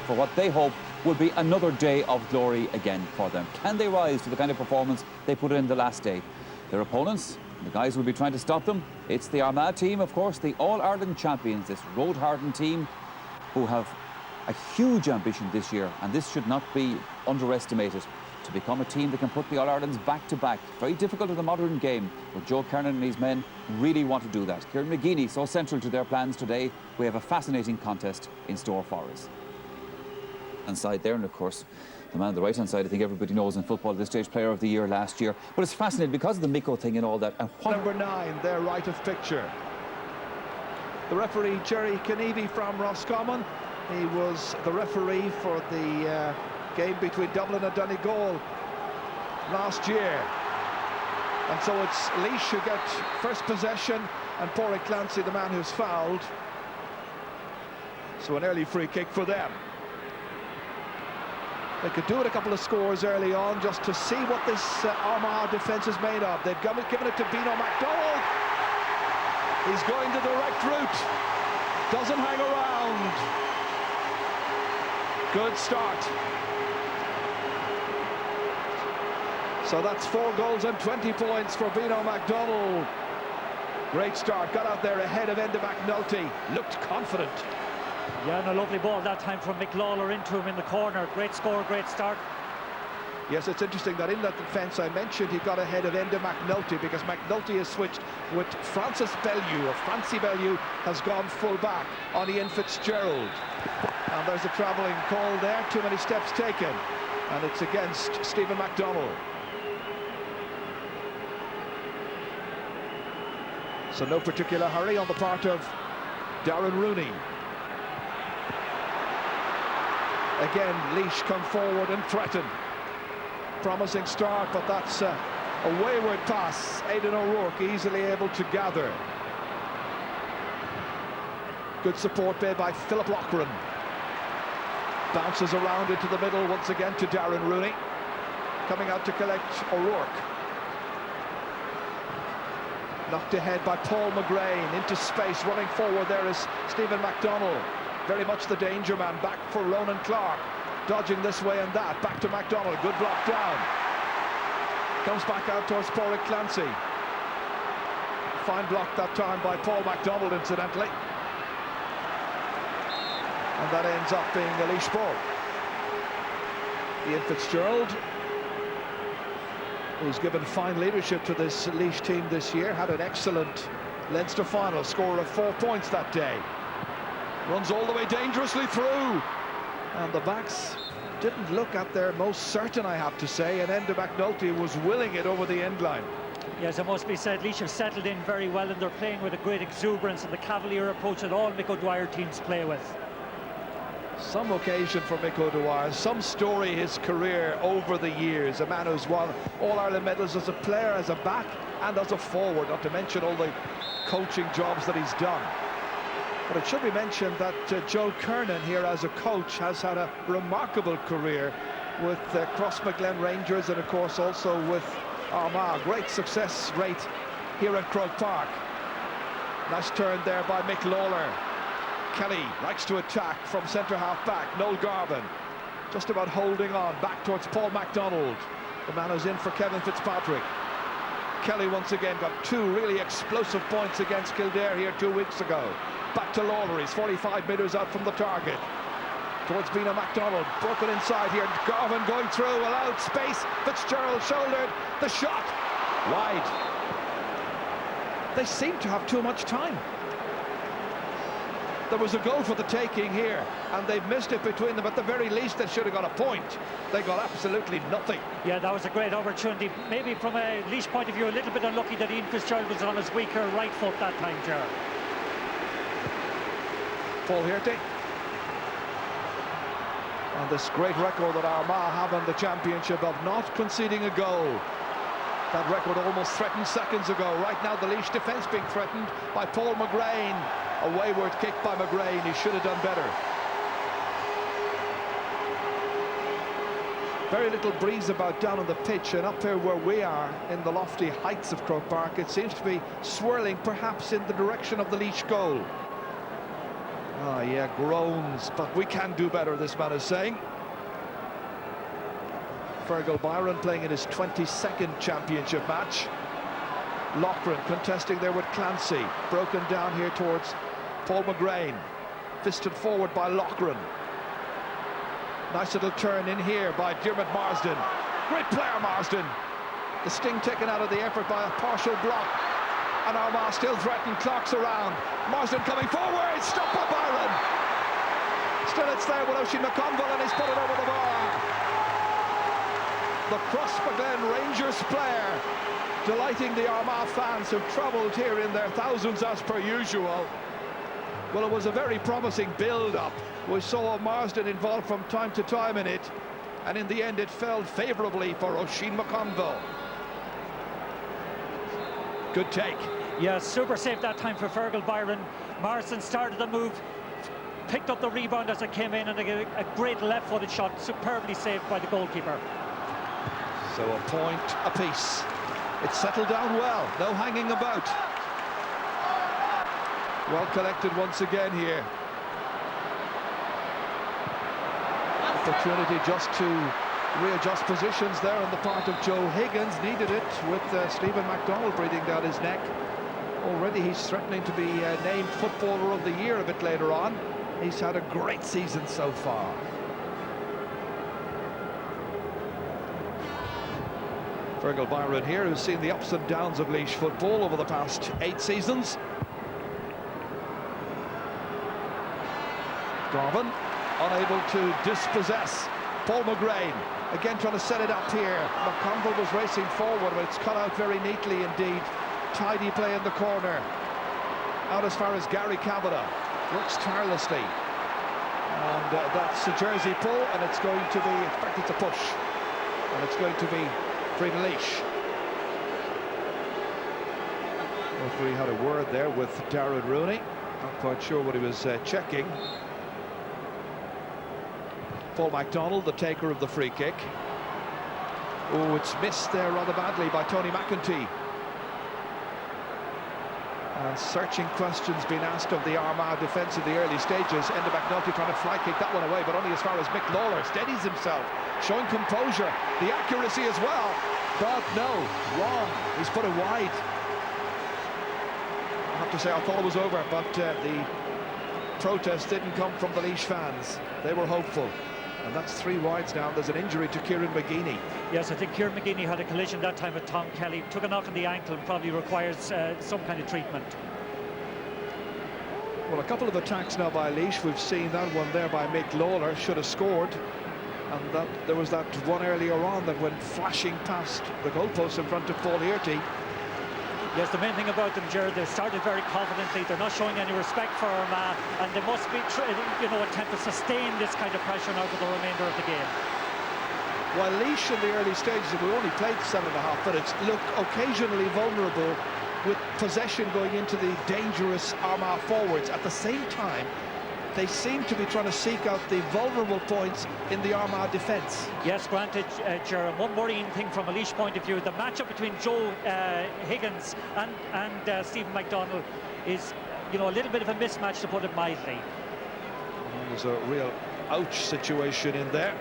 for what they hope will be another day of glory again for them. Can they rise to the kind of performance they put in the last day? Their opponents, the guys will be trying to stop them. It's the Armagh team, of course, the All-Ireland champions, this road-hardened team who have a huge ambition this year, and this should not be underestimated, to become a team that can put the All-Irelands back-to-back. Very difficult in the modern game, but Joe Kernan and his men really want to do that. Kieran McGeady, so central to their plans today. We have a fascinating contest in store for us. And side there, and of course, the man on the right-hand side, I think everybody knows in football, this stage player of the year last year. But it's fascinating because of the Miko thing and all that. And Number 9, their right of picture. The referee, Jerry Kenevi from Roscommon. He was the referee for the game between Dublin and Donegal last year. And so it's Laois who get first possession, and Pádraig Clancy, the man who's fouled. So an early free kick for them. They could do it a couple of scores early on just to see what this Armagh defence is made of. They've given it to Bino McDonald. He's going the direct route. Doesn't hang around. Good start. So that's 4 goals and 20 points for Bino McDonald. Great start. Got out there ahead of Enda McNulty. Looked confident. Yeah, and a lovely ball that time from Mick Lawler into him in the corner. Great score, great start. Yes, it's interesting that in that defence I mentioned he got ahead of Enda McNulty, because McNulty has switched with Francis Bellew, or Francie Bellew has gone full back on Ian Fitzgerald. And there's a travelling call there, too many steps taken, and it's against Stephen McDonnell. So no particular hurry on the part of Darren Rooney. Again, Laois come forward and threaten. Promising start, but that's a wayward pass. Aidan O'Rourke easily able to gather. Good support made by Philip Loughran. Bounces around into the middle once again to Darren Rooney. Coming out to collect O'Rourke. Knocked ahead by Paul McGrain into space. Running forward there is Stephen McDonnell. Very much the danger man. Back for Ronan Clark. Dodging this way and that. Back to McDonnell. Good block down. Comes back out towards Pádraig Clancy. Fine block that time by Paul McDonald, incidentally. And that ends up being a Laois ball. Ian Fitzgerald, who's given fine leadership to this Laois team this year, had an excellent Leinster final, scorer of 4 points that day. Runs all the way dangerously through. And the backs didn't look at their most certain, I have to say, and Enda McNulty was willing it over the end line. Yes, it must be said, Laois have settled in very well, and they're playing with a great exuberance and the cavalier approach that all Mick O'Dwyer teams play with. Some occasion for Mick O'Dwyer, some story his career over the years. A man who's won All-Ireland medals as a player, as a back, and as a forward, not to mention all the coaching jobs that he's done. But it should be mentioned that Joe Kernan here as a coach has had a remarkable career with Crossmaglen Rangers, and of course also with Armagh. Great success rate here at Croke Park. Nice turn there by Mick Lawler. Kelly likes to attack from centre half back. Noel Garvin just about holding on back towards Paul McDonald, the man who's in for Kevin Fitzpatrick. Kelly once again got 2 really explosive points against Kildare here 2 weeks ago. Back to Lawler, he's 45 metres out from the target. Towards Bino McDonald, broken inside here. Garvin going through, allowed space. Fitzgerald shouldered the shot. Wide. They seem to have too much time. There was a goal for the taking here, and they've missed it between them. At the very least, they should have got a point. They got absolutely nothing. Yeah, that was a great opportunity. Maybe from a Laois point of view, a little bit unlucky that Ian Fitzgerald was on his weaker right foot that time, Gerard. Paul Hirty. And this great record that Armagh have in the championship of not conceding a goal. That record almost threatened seconds ago. Right now the Laois defence being threatened by Paul McGrain. A wayward kick by McGrain. He should have done better. Very little breeze about down on the pitch, and up here where we are in the lofty heights of Croke Park, it seems to be swirling perhaps in the direction of the Laois goal. Ah, yeah, groans, but we can do better, this man is saying. Fergal Byron playing in his 22nd championship match. Loughran contesting there with Clancy. Broken down here towards Paul McGrain. Fisted forward by Loughran. Nice little turn in here by Diarmuid Marsden. Great player, Marsden. The sting taken out of the effort by a partial block. And Armagh still threatened, clocks around. Marsden coming forward, stopped by Byron. Still it's there with Oisin McConville, and he's put it over the bar. The Crossmaglen Rangers player, delighting the Armagh fans who've travelled here in their thousands as per usual. Well, it was a very promising build-up. We saw Marsden involved from time to time in it, and in the end it fell favourably for Oisin McConville. Good take. Yeah, super save that time for Fergal Byron. Marsden started the move, picked up the rebound as it came in, and a great left-footed shot, superbly saved by the goalkeeper. So a point apiece. It's settled down well, no hanging about. Well collected once again here. Opportunity just to readjust positions there on the part of Joe Higgins. Needed it with Stephen MacDonald breathing down his neck. Already he's threatening to be named Footballer of the Year a bit later on. He's had a great season so far. Fergal Byron here, who's seen the ups and downs of Laois football over the past 8 seasons. Garvin unable to dispossess. Paul McGrain again trying to set it up here. McConville was racing forward, but it's cut out very neatly indeed. Tidy play in the corner. Out as far as Gary Kavanagh. Works tirelessly. And that's a jersey pull, and it's going to be, in fact it's a push. And it's going to be free to Laois. Referee had a word there with Darren Rooney. Not quite sure what he was checking. Paul MacDonald, the taker of the free kick. Oh, it's missed there rather badly by Tony McEntee. And searching questions being asked of the Armagh defence in the early stages. Enda McNulty trying to fly kick that one away, but only as far as Mick Lawler steadies himself, showing composure, the accuracy as well. But no, wrong. He's put it wide. I have to say, I thought it was over, but the protest didn't come from the Laois fans. They were hopeful. And that's 3 wides now. There's an injury to Kieran McGeeney. Yes, I think Kieran McGeeney had a collision that time with Tom Kelly. Took a knock on the ankle and probably requires some kind of treatment. Well, a couple of attacks now by Laois. We've seen that one there by Mick Lawler. Should have scored. And that there was that one earlier on that went flashing past the goalpost in front of Paul Hearty. Yes, the main thing about them, Gerard, they started very confidently. They're not showing any respect for Armagh, and they must be, attempt to sustain this kind of pressure now for the remainder of the game. While Laois in the early stages, we only played 7.5 minutes, look occasionally vulnerable with possession going into the dangerous Armagh forwards. At the same time, they seem to be trying to seek out the vulnerable points in the Armagh defence. Yes, granted, Gerard. One worrying thing from a Laois point of view, the matchup between Joe Higgins and Stephen MacDonald is, a little bit of a mismatch, to put it mildly. There's a real ouch situation in there.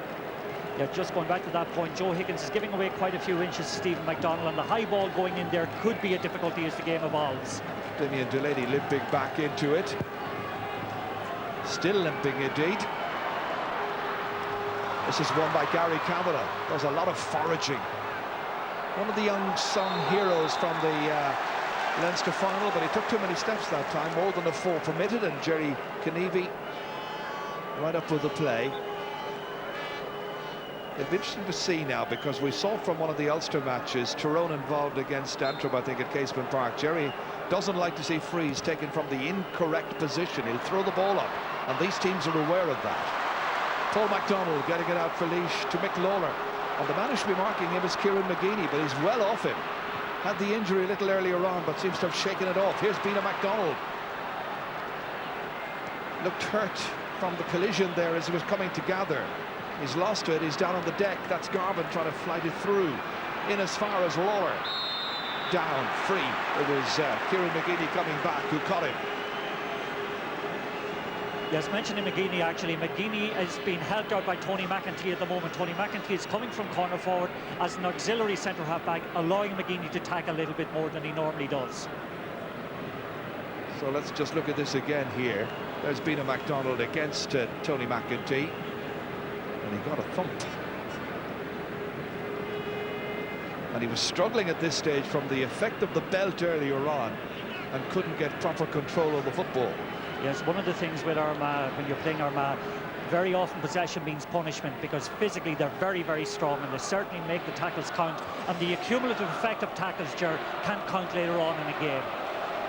Yeah, just going back to that point, Joe Higgins is giving away quite a few inches to Stephen MacDonald, and the high ball going in there could be a difficulty as the game evolves. Damien Delaney limping back into it. Still limping indeed. This is won by Gary Kavanagh. Does a lot of foraging. One of the young sung heroes from the Leinster final, but he took too many steps that time, more than a 4 permitted, and Jerry Kennevy right up with the play. It'll be interesting to see now, because we saw from one of the Ulster matches, Tyrone involved against Antrim, I think, at Casement Park. Jerry doesn't like to see frees taken from the incorrect position. He'll throw the ball up, and these teams are aware of that. Paul MacDonald getting it out for Laois to Mick Lawler. And the man who should be marking him is Kieran McGeeney, but he's well off him. Had the injury a little earlier on, but seems to have shaken it off. Here's Bina MacDonald. Looked hurt from the collision there as he was coming to gather. He's lost it, he's down on the deck. That's Garvin trying to flight it through. In as far as Lawler. Down, free. It was Kieran McGeeney coming back who caught him. Yes, mentioning McGeaney, actually. McGeaney is being helped out by Tony McEntee at the moment. Tony McEntee is coming from corner forward as an auxiliary centre half back, allowing McGeaney to tackle a little bit more than he normally does. So let's just look at this again here. There's been a MacDonald against Tony McEntee, and he got a thump. And he was struggling at this stage from the effect of the belt earlier on and couldn't get proper control of the football. Yes, one of the things with Armagh, when you're playing Armagh, very often possession means punishment, because physically they're very, very strong, and they certainly make the tackles count. And the accumulative effect of tackles, Ger, can count later on in a game.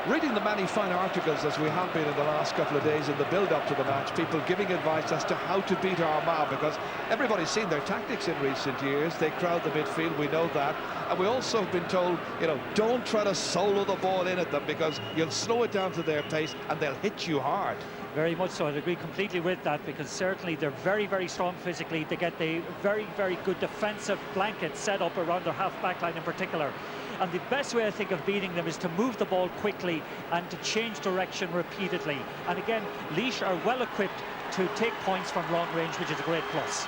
Reading the many fine articles, as we have been in the last couple of days in the build-up to the match, people giving advice as to how to beat Armagh, because everybody's seen their tactics in recent years. They crowd the midfield, we know that. And we also have been told, you know, don't try to solo the ball in at them, because you'll slow it down to their pace and they'll hit you hard. Very much so. I'd agree completely with that, because certainly they're very, very strong physically. They get the very, very good defensive blanket set up around their half-back line in particular. And the best way, I think, of beating them is to move the ball quickly and to change direction repeatedly. And again, Laois are well equipped to take points from long range, which is a great plus.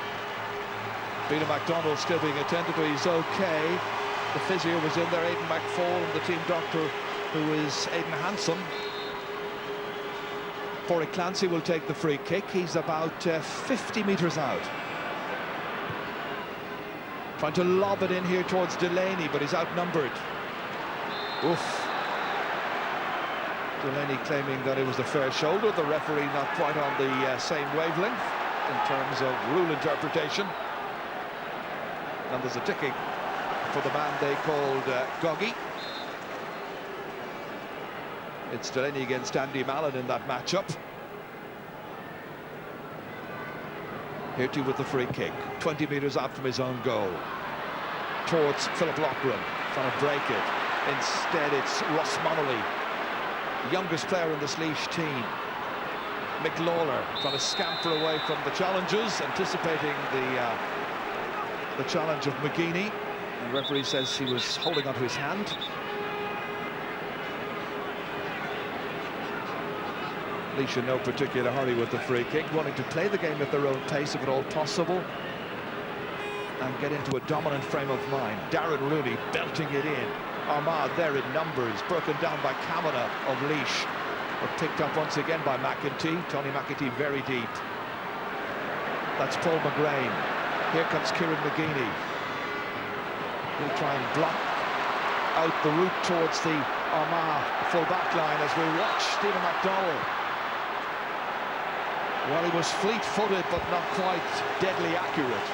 Peter MacDonald still being attended to. He's okay. The physio was in there, Aidan McFall, and the team doctor, who is Aidan Hanson. Corey Clancy will take the free kick. He's about 50 metres out. Trying to lob it in here towards Delaney, but he's outnumbered. Oof. Delaney claiming that it was a fair shoulder. The referee not quite on the same wavelength in terms of rule interpretation. And there's a ticking for the man they called Goggy. It's Delaney against Andy Mallon in that matchup. Hirty with the free kick, 20 metres out from his own goal. Towards Philip Loughran, trying to break it. Instead, it's Ross Monolly, the youngest player in this Laois team. Mick Lawler trying to scamper away from the challengers, anticipating the challenge of McGeaney. The referee says he was holding onto his hand. Laois in no particular hurry with the free kick, wanting to play the game at their own pace if at all possible, and get into a dominant frame of mind. Darren Rooney belting it in. Armagh there in numbers, broken down by Kavanagh of Laois, but picked up once again by McEntee. Tony McEntee very deep. That's Paul McGrain. Here comes Kieran McGeaney. He'll try and block out the route towards the Armagh full-back line as we watch Stephen MacDonald. Well, he was fleet-footed, but not quite deadly accurate.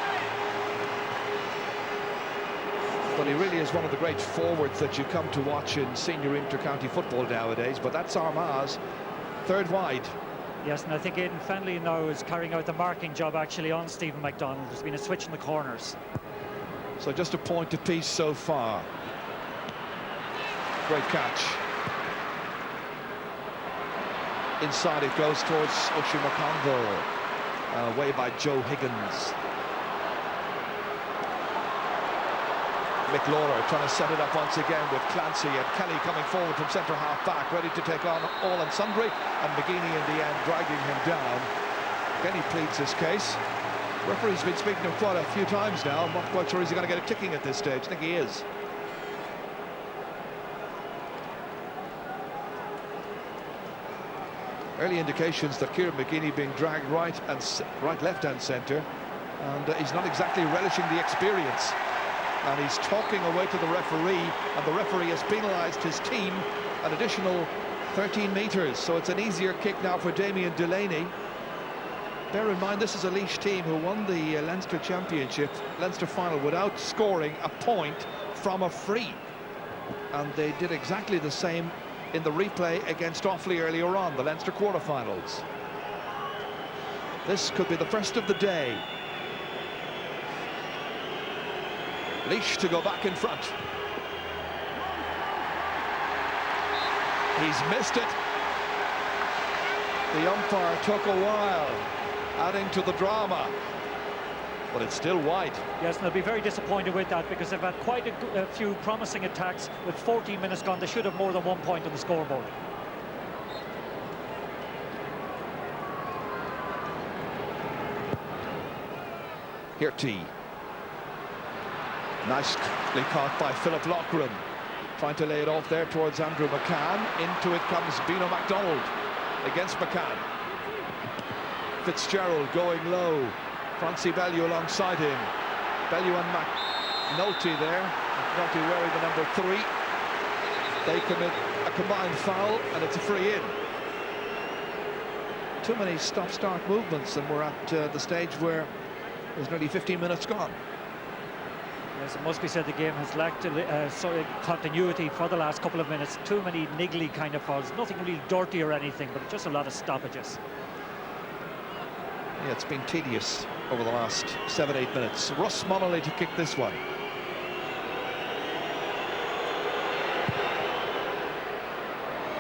But he really is one of the great forwards that you come to watch in senior inter-county football nowadays. But that's Armagh's third wide. Yes, and I think Aidan Fennelly now is carrying out the marking job actually on Stephen MacDonald. There's been a switch in the corners. So just a point apiece so far. Great catch. Inside it goes towards Oshie McConville. Away by Joe Higgins. Mick Lawler trying to set it up once again with Clancy and Kelly coming forward from centre half back, ready to take on all and sundry, and McGeaney in the end dragging him down. Kenny pleads his case. Referee's been speaking to him quite a few times now. I'm not quite sure he's going to get a ticking at this stage. I think he is. Early indications that Kieran McGeaney being dragged right, left and centre, and he's not exactly relishing the experience. And he's talking away to the referee, and the referee has penalised his team an additional 13 metres. So it's an easier kick now for Damien Delaney. Bear in mind, this is a Laois team who won the Leinster Championship, Leinster final, without scoring a point from a free. And they did exactly the same in the replay against Offaly earlier on, the Leinster quarterfinals. This could be the first of the day. Laois to go back in front. He's missed it. The umpire took a while, adding to the drama, but it's still wide. Yes, and they'll be very disappointed with that, because they've had quite a few promising attacks. With 14 minutes gone, they should have more than 1 point on the scoreboard. Hirty. Nicely caught by Philip Loughran. Trying to lay it off there towards Andrew McCann. Into it comes Bino MacDonald against McCann. Fitzgerald going low. Francie Bellew alongside him. Bellew and McNulty there. McNulty wearing the number 3. They commit a combined foul, and it's a free in. Too many stop-start movements, and we're at the stage where there's nearly 15 minutes gone. Yes, it must be said the game has lacked continuity for the last couple of minutes. Too many niggly kind of fouls. Nothing really dirty or anything, but just a lot of stoppages. Yeah, it's been tedious over the last 7-8 minutes. Russ Monolly to kick this one.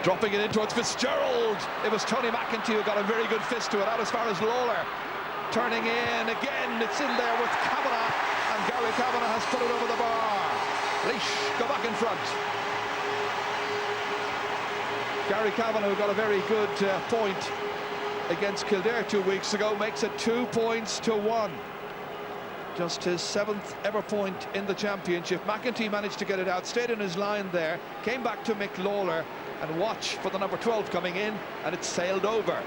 Dropping it in towards Fitzgerald. It was Tony McEntee who got a very good fist to it, out as far as Lawler. Turning in again, it's in there with Kavanagh, and Gary Kavanagh has put it over the bar. Laois go back in front. Gary Kavanagh, who got a very good point against Kildare 2 weeks ago, makes it 2 points to 1. Just his 7th ever point in the championship. McEntee managed to get it out, stayed in his line there, came back to Mick Lawler, and watch for the number 12 coming in, and it sailed over.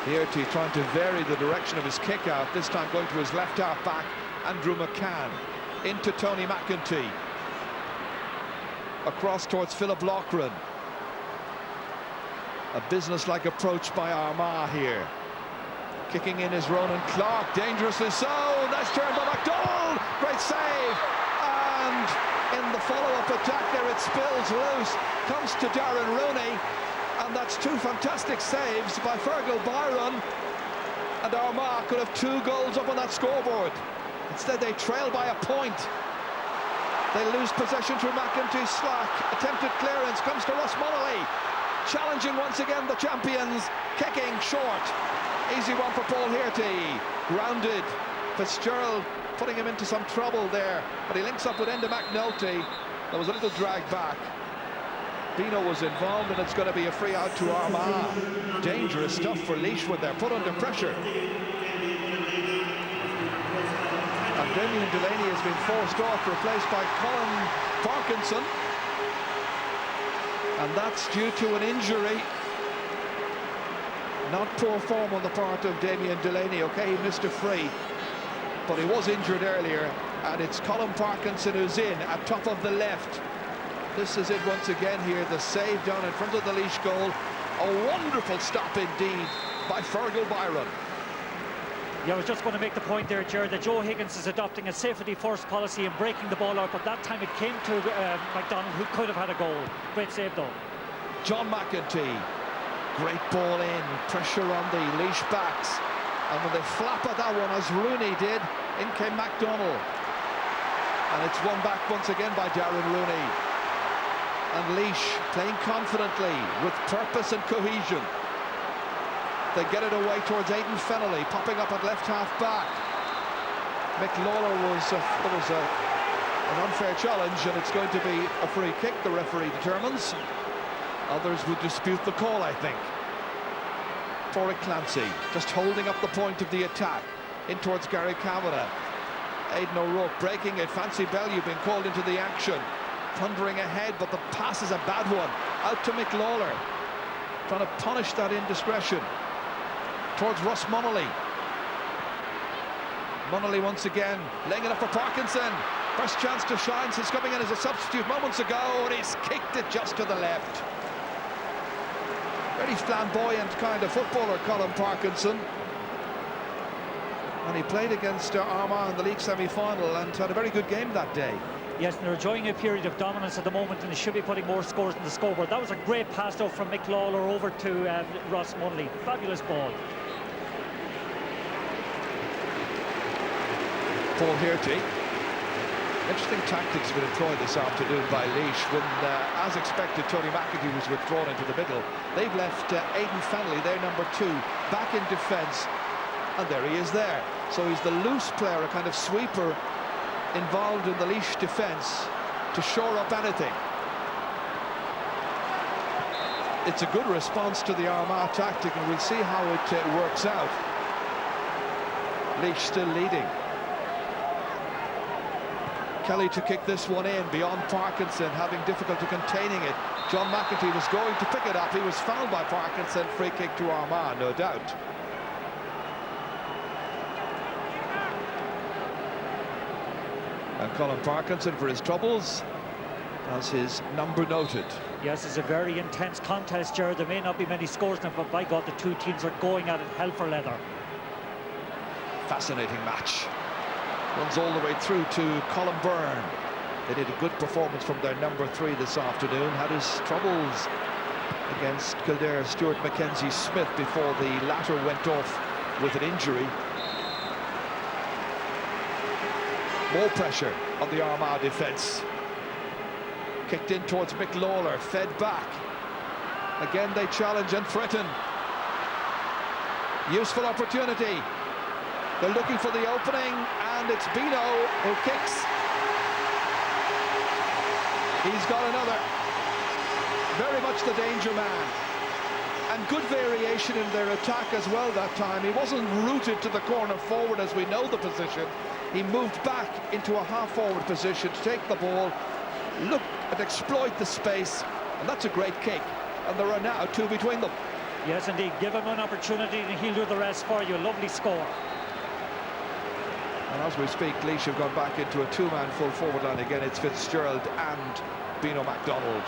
Hirty trying to vary the direction of his kick out, this time going to his left half back, Andrew McCann, into Tony McEntee. Across towards Philip Loughran. A business-like approach by Armagh here. Kicking in is Ronan Clark, dangerously so. Nice turn by MacDonald, great save. And in the follow-up attack there, it spills loose, comes to Darren Rooney, and that's 2 fantastic saves by Fergal Byron, and Armagh could have 2 goals up on that scoreboard. Instead they trail by a point. They lose possession through McEntee's slack. Attempted clearance comes to Russ Monolly, challenging once again the champions, kicking short. Easy one for Paul Hirty, grounded. Fitzgerald putting him into some trouble there, but he links up with Enda McNulty. There was a little drag back. Bino was involved, and it's going to be a free out to Armagh. Dangerous stuff for Laois when they're put under pressure. And Damien Delaney has been forced off, replaced by Colin Parkinson. And that's due to an injury. Not poor form on the part of Damien Delaney. Okay, he missed a free, but he was injured earlier, and it's Colin Parkinson who's in at top of the left. This is it once again here, the save down in front of the Laois goal. A wonderful stop indeed by Fergal Byron. Yeah, I was just going to make the point there, Gerard, that Joe Higgins is adopting a safety-first policy and breaking the ball out, but that time it came to MacDonald, who could have had a goal. Great save, though. John McEntee, great ball in, pressure on the Laois backs, and when they flap at that one, as Rooney did, in came MacDonald. And it's won back once again by Darren Rooney. And Laois playing confidently, with purpose and cohesion. They get it away towards Aidan Fennelly, popping up at left half back. Mick Lawler was an unfair challenge, and it's going to be a free kick, the referee determines. Others would dispute the call, I think. Torrick Clancy just holding up the point of the attack, in towards Gary Kavanagh. Aidan O'Rourke breaking it, Fancy Bellew being called into the action. Thundering ahead, but the pass is a bad one. Out to Mick Lawler, trying to punish that indiscretion. Towards Russ Monolly. Monolly once again, laying it up for Parkinson. First chance to shine since coming in as a substitute moments ago, and he's kicked it just to the left. Very flamboyant kind of footballer, Colin Parkinson. And he played against Armagh in the league semi-final and had a very good game that day. Yes, and they're enjoying a period of dominance at the moment, and they should be putting more scores in the scoreboard. That was a great pass, though, from Mick Lawler over to Russ Monolly. Fabulous ball. Paul Hirty. Interesting tactics been employed this afternoon by Laois when, as expected, Tony McEntee was withdrawn into the middle. They've left Aidan Fennelly, their number 2, back in defence, and there he is there. So he's the loose player, a kind of sweeper involved in the Laois defence to shore up anything. it's a good response to the Armagh tactic, and we'll see how it works out. Laois still leading. Kelly to kick this one in beyond Parkinson, having difficulty containing it. John McEntee was going to pick it up. He was fouled by Parkinson. Free kick to Armagh, no doubt. And Colin Parkinson, for his troubles, has his number noted. Yes, it's a very intense contest, Gerard. There may not be many scores now, but by God, the two teams are going at it hell for leather. Fascinating match. Runs all the way through to Colin Byrne. They did a good performance from their number 3 this afternoon. Had his troubles against Kildare's Stuart Mackenzie-Smith before the latter went off with an injury. More pressure on the Armagh defence. Kicked in towards Mick Lawler, fed back. Again they challenge and threaten. Useful opportunity. They're looking for the opening, and it's Bino who kicks. He's got another. Very much the danger man. And good variation in their attack as well that time. He wasn't rooted to the corner forward as we know the position. He moved back into a half-forward position to take the ball, look and exploit the space, and that's a great kick. And there are now 2 between them. Yes, indeed. Give him an opportunity and he'll do the rest for you. Lovely score. And as we speak, Laois have gone back into a 2-man full forward line again. It's Fitzgerald and Bino MacDonald.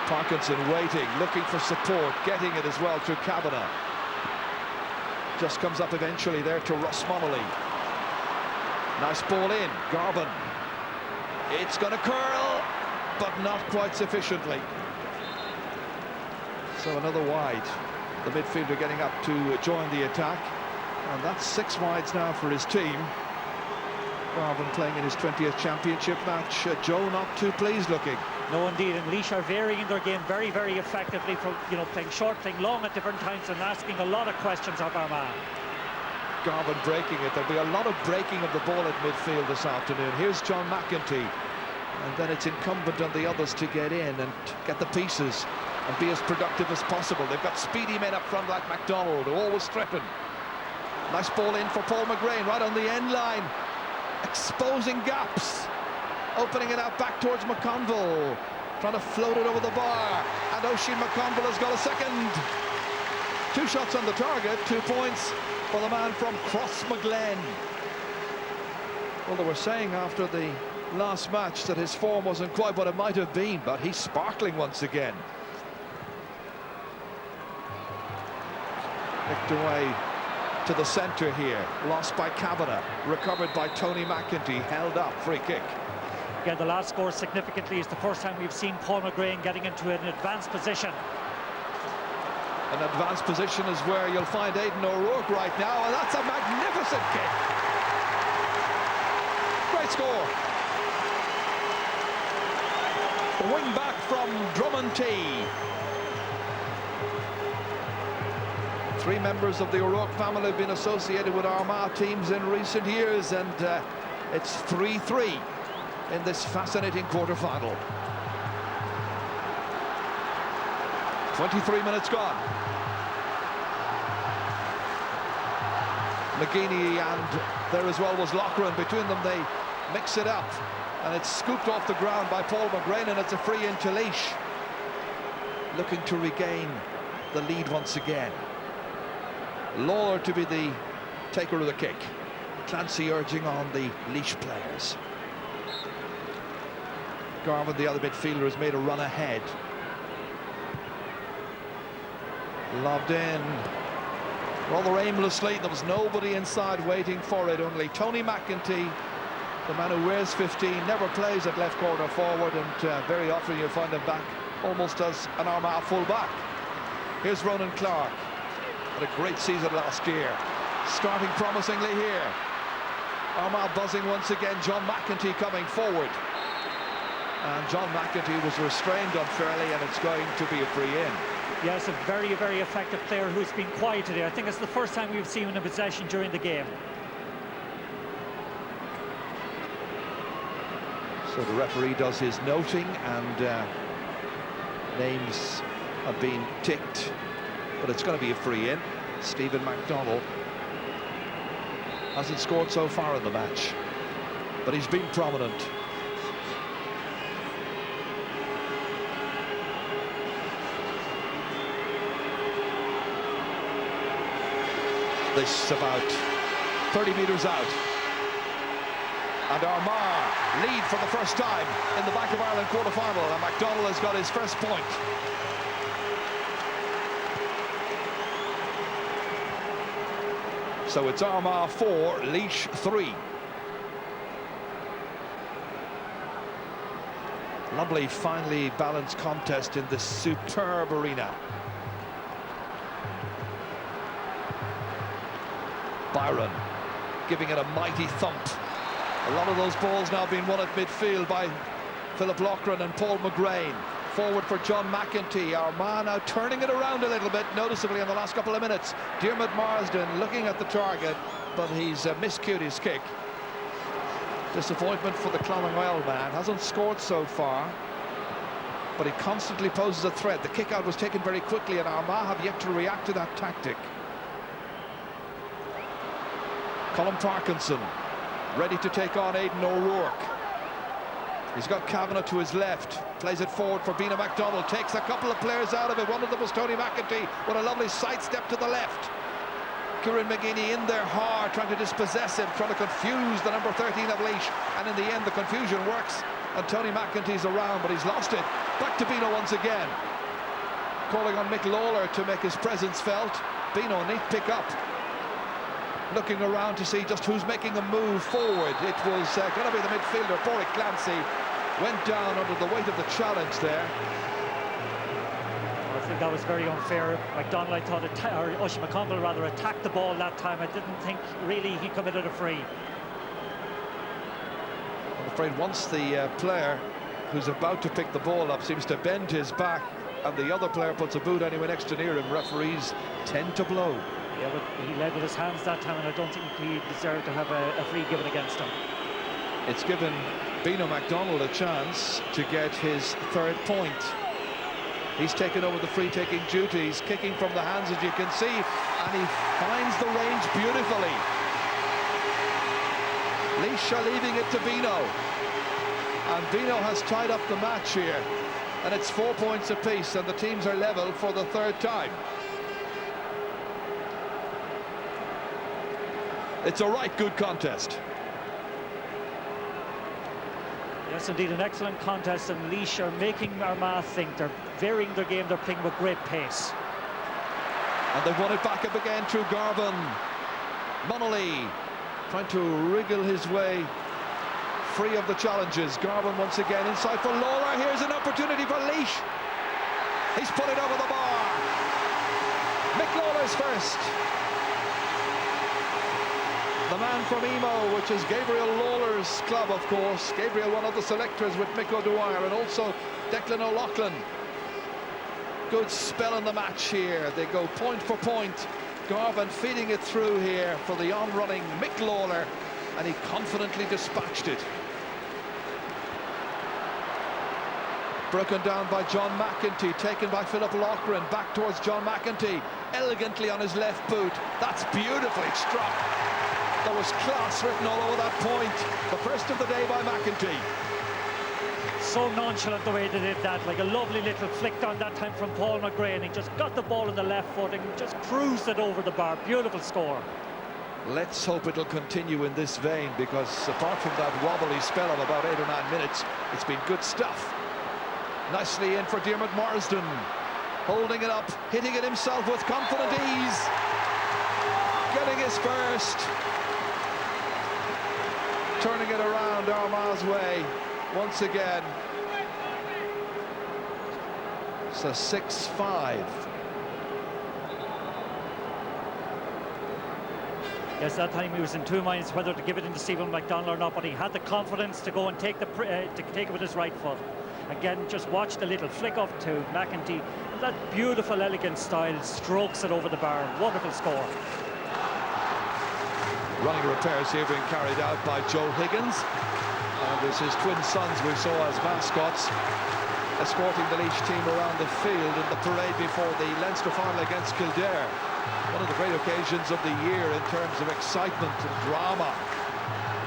Parkinson waiting, looking for support, getting it as well to Kavanagh. Just comes up eventually there to Ross Monolly. Nice ball in, Garvin. It's going to curl, but not quite sufficiently. So another wide. The midfielder getting up to join the attack. And that's 6 wides now for his team. Garvin playing in his 20th championship match. Joe not too pleased looking. No, indeed, and Laois are varying their game very, very effectively from, playing short, playing long at different times and asking a lot of questions of Armagh. Garvin breaking it. There'll be a lot of breaking of the ball at midfield this afternoon. Here's John McEntee. And then it's incumbent on the others to get in and get the pieces and be as productive as possible. They've got speedy men up front like MacDonald, who always threaten. Nice ball in for Paul McGrain, right on the end line. Exposing gaps. Opening it out back towards McConville. Trying to float it over the bar. And Oisin McConville has got a second. 2 shots on the target, 2 points for the man from Crossmaglen. Well, they were saying after the last match that his form wasn't quite what it might have been, but he's sparkling once again. Picked away to the centre here, lost by Kavanagh, recovered by Tony McEntee, held up, free kick. Again, the last score significantly is the first time we've seen Paul McGrain getting into an advanced position. An advanced position is where you'll find Aidan O'Rourke right now, and that's a magnificent kick. Great score. Wing back from Drummond T. 3 members of the O'Rourke family have been associated with Armagh teams in recent years, and it's 3-3 in this fascinating quarter-final. 23 minutes gone. McGeaney and there as well was Loughran. Between them they mix it up, and it's scooped off the ground by Paul McGrain, and it's a free in to Laois, looking to regain the lead once again. Lawler to be the taker of the kick. Clancy urging on the Laois players. Garvin, the other midfielder, has made a run ahead. Lobbed in rather aimlessly. There was nobody inside waiting for it, only Tony McEntee, the man who wears 15, never plays at left corner forward, and very often you find him back almost as an Armagh full-back. Here's Ronan Clark. Had a great season last year, starting promisingly here. Armagh buzzing once again. John McEntee coming forward, and John McEntee was restrained unfairly, and it's going to be a free in. Yes, a very, very effective player who's been quiet today. I think it's the first time we've seen him in possession during the game. So the referee does his noting, and names have been ticked, but it's going to be a free in. Stephen McDonnell hasn't scored so far in the match, but he's been prominent. This about 30 metres out. And Armagh lead for the first time in the Bank of Ireland quarter-final, and McDonnell has got his first point. So it's Armagh 4, Laois 3. Lovely, finely balanced contest in this superb arena. Byron giving it a mighty thump. A lot of those balls now being won at midfield by Philip Loughran and Paul McGrain. Forward for John McEntee. Armagh now turning it around a little bit, noticeably in the last couple of minutes. Diarmuid Marsden looking at the target, but he's miscued his kick. Disappointment for the Clonmel man. Hasn't scored so far, but he constantly poses a threat. The kick out was taken very quickly, and Armagh have yet to react to that tactic. Colin Parkinson ready to take on Aidan O'Rourke. He's got Kavanagh to his left, plays it forward for Bina McDonnell, takes a couple of players out of it. One of them was Tony McEntee with a lovely sidestep to the left. Kieran McGeaney in there hard, trying to dispossess him, trying to confuse the number 13 of Laois, and in the end the confusion works, and Tony McEntee's around, but he's lost it. Back to Bino once again, calling on Mick Lawler to make his presence felt. Bino, neat pick up, looking around to see just who's making a move forward. It was going to be the midfielder, Boric Clancy, went down under the weight of the challenge there. I think that was very unfair. McDonnell, I thought, or Oisin McConville rather, attacked the ball that time. I didn't think really he committed a free. I'm afraid once the player who's about to pick the ball up seems to bend his back, and the other player puts a boot anyway next to near him, referees tend to blow. Yeah, but he led with his hands that time, and I don't think he deserved to have a free given against him. It's given Bino McDonnell a chance to get his third point. He's taken over the free-taking duties, kicking from the hands, as you can see, and he finds the range beautifully. Laois are leaving it to Bino, and Bino has tied up the match here, and it's 4 points apiece, and the teams are level for the third time. It's a right good contest. Yes, indeed, an excellent contest, and Laois are making Armagh think. They're varying their game, they're playing with great pace. And they've won it back up again through Garvin. Munnelly trying to wriggle his way free of the challenges. Garvin once again inside for Lawler. Here's an opportunity for Laois. He's put it over the bar. Mick Lawler's first. The man from Emo, which is Gabriel Lawler's club, of course. Gabriel, one of the selectors with Mick O'Dwyer, and also Declan O'Loughlin. Good spell in the match here. They go point for point. Garvin feeding it through here for the on-running Mick Lawler, and he confidently dispatched it. Broken down by John McEntee, taken by Philip Loughran, back towards John McEntee, elegantly on his left boot. That's beautifully struck. There was class written all over that point. The first of the day by McEntee. So nonchalant the way they did that, like a lovely little flick on that time from Paul McGrain. He just got the ball in the left foot and just cruised it over the bar. Beautiful score. Let's hope it'll continue in this vein, because apart from that wobbly spell of about 8 or 9 minutes, it's been good stuff. Nicely in for Diarmuid Marsden, holding it up, hitting it himself with confident ease, getting his first, turning it around Armagh's way once again. So 6-5. Yes, that time he was in two minds whether to give it into Stephen McDonnell or not, but he had the confidence to go and take it with his right foot. Again, just watch the little flick up to McEntee. That beautiful, elegant style, strokes it over the bar. Wonderful score. Running repairs here being carried out by Joe Higgins. And there's his twin sons we saw as mascots, escorting the Laois team around the field in the parade before the Leinster final against Kildare. One of the great occasions of the year in terms of excitement and drama.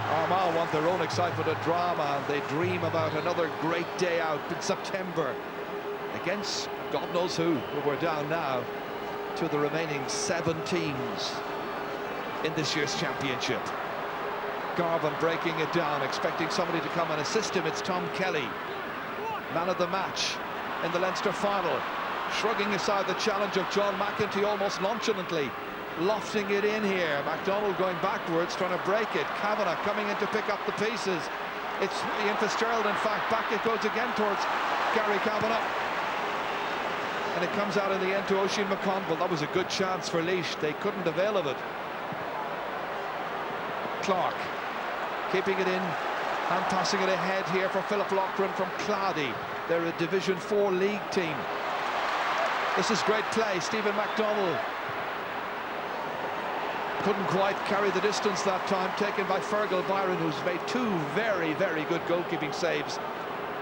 Armagh want their own excitement and drama, and they dream about another great day out in September against God knows who. But we're down now to the remaining 7 teams in this year's championship. Garvin breaking it down, expecting somebody to come and assist him. It's Tom Kelly, man of the match in the Leinster final, shrugging aside the challenge of John McEntee almost nonchalantly, lofting it in here. MacDonald going backwards, trying to break it. Kavanagh coming in to pick up the pieces. It's Ian Fitzgerald, in fact. Back it goes again towards Gary Kavanagh. And it comes out in the end to Oisin McConville. That was a good chance for Laois. They couldn't avail of it. Clark keeping it in and passing it ahead here for Philip Loughran from Clady. They're a Division 4 league team. This is great play. Stephen MacDonald couldn't quite carry the distance that time, taken by Fergal Byron, who's made 2 very, very good goalkeeping saves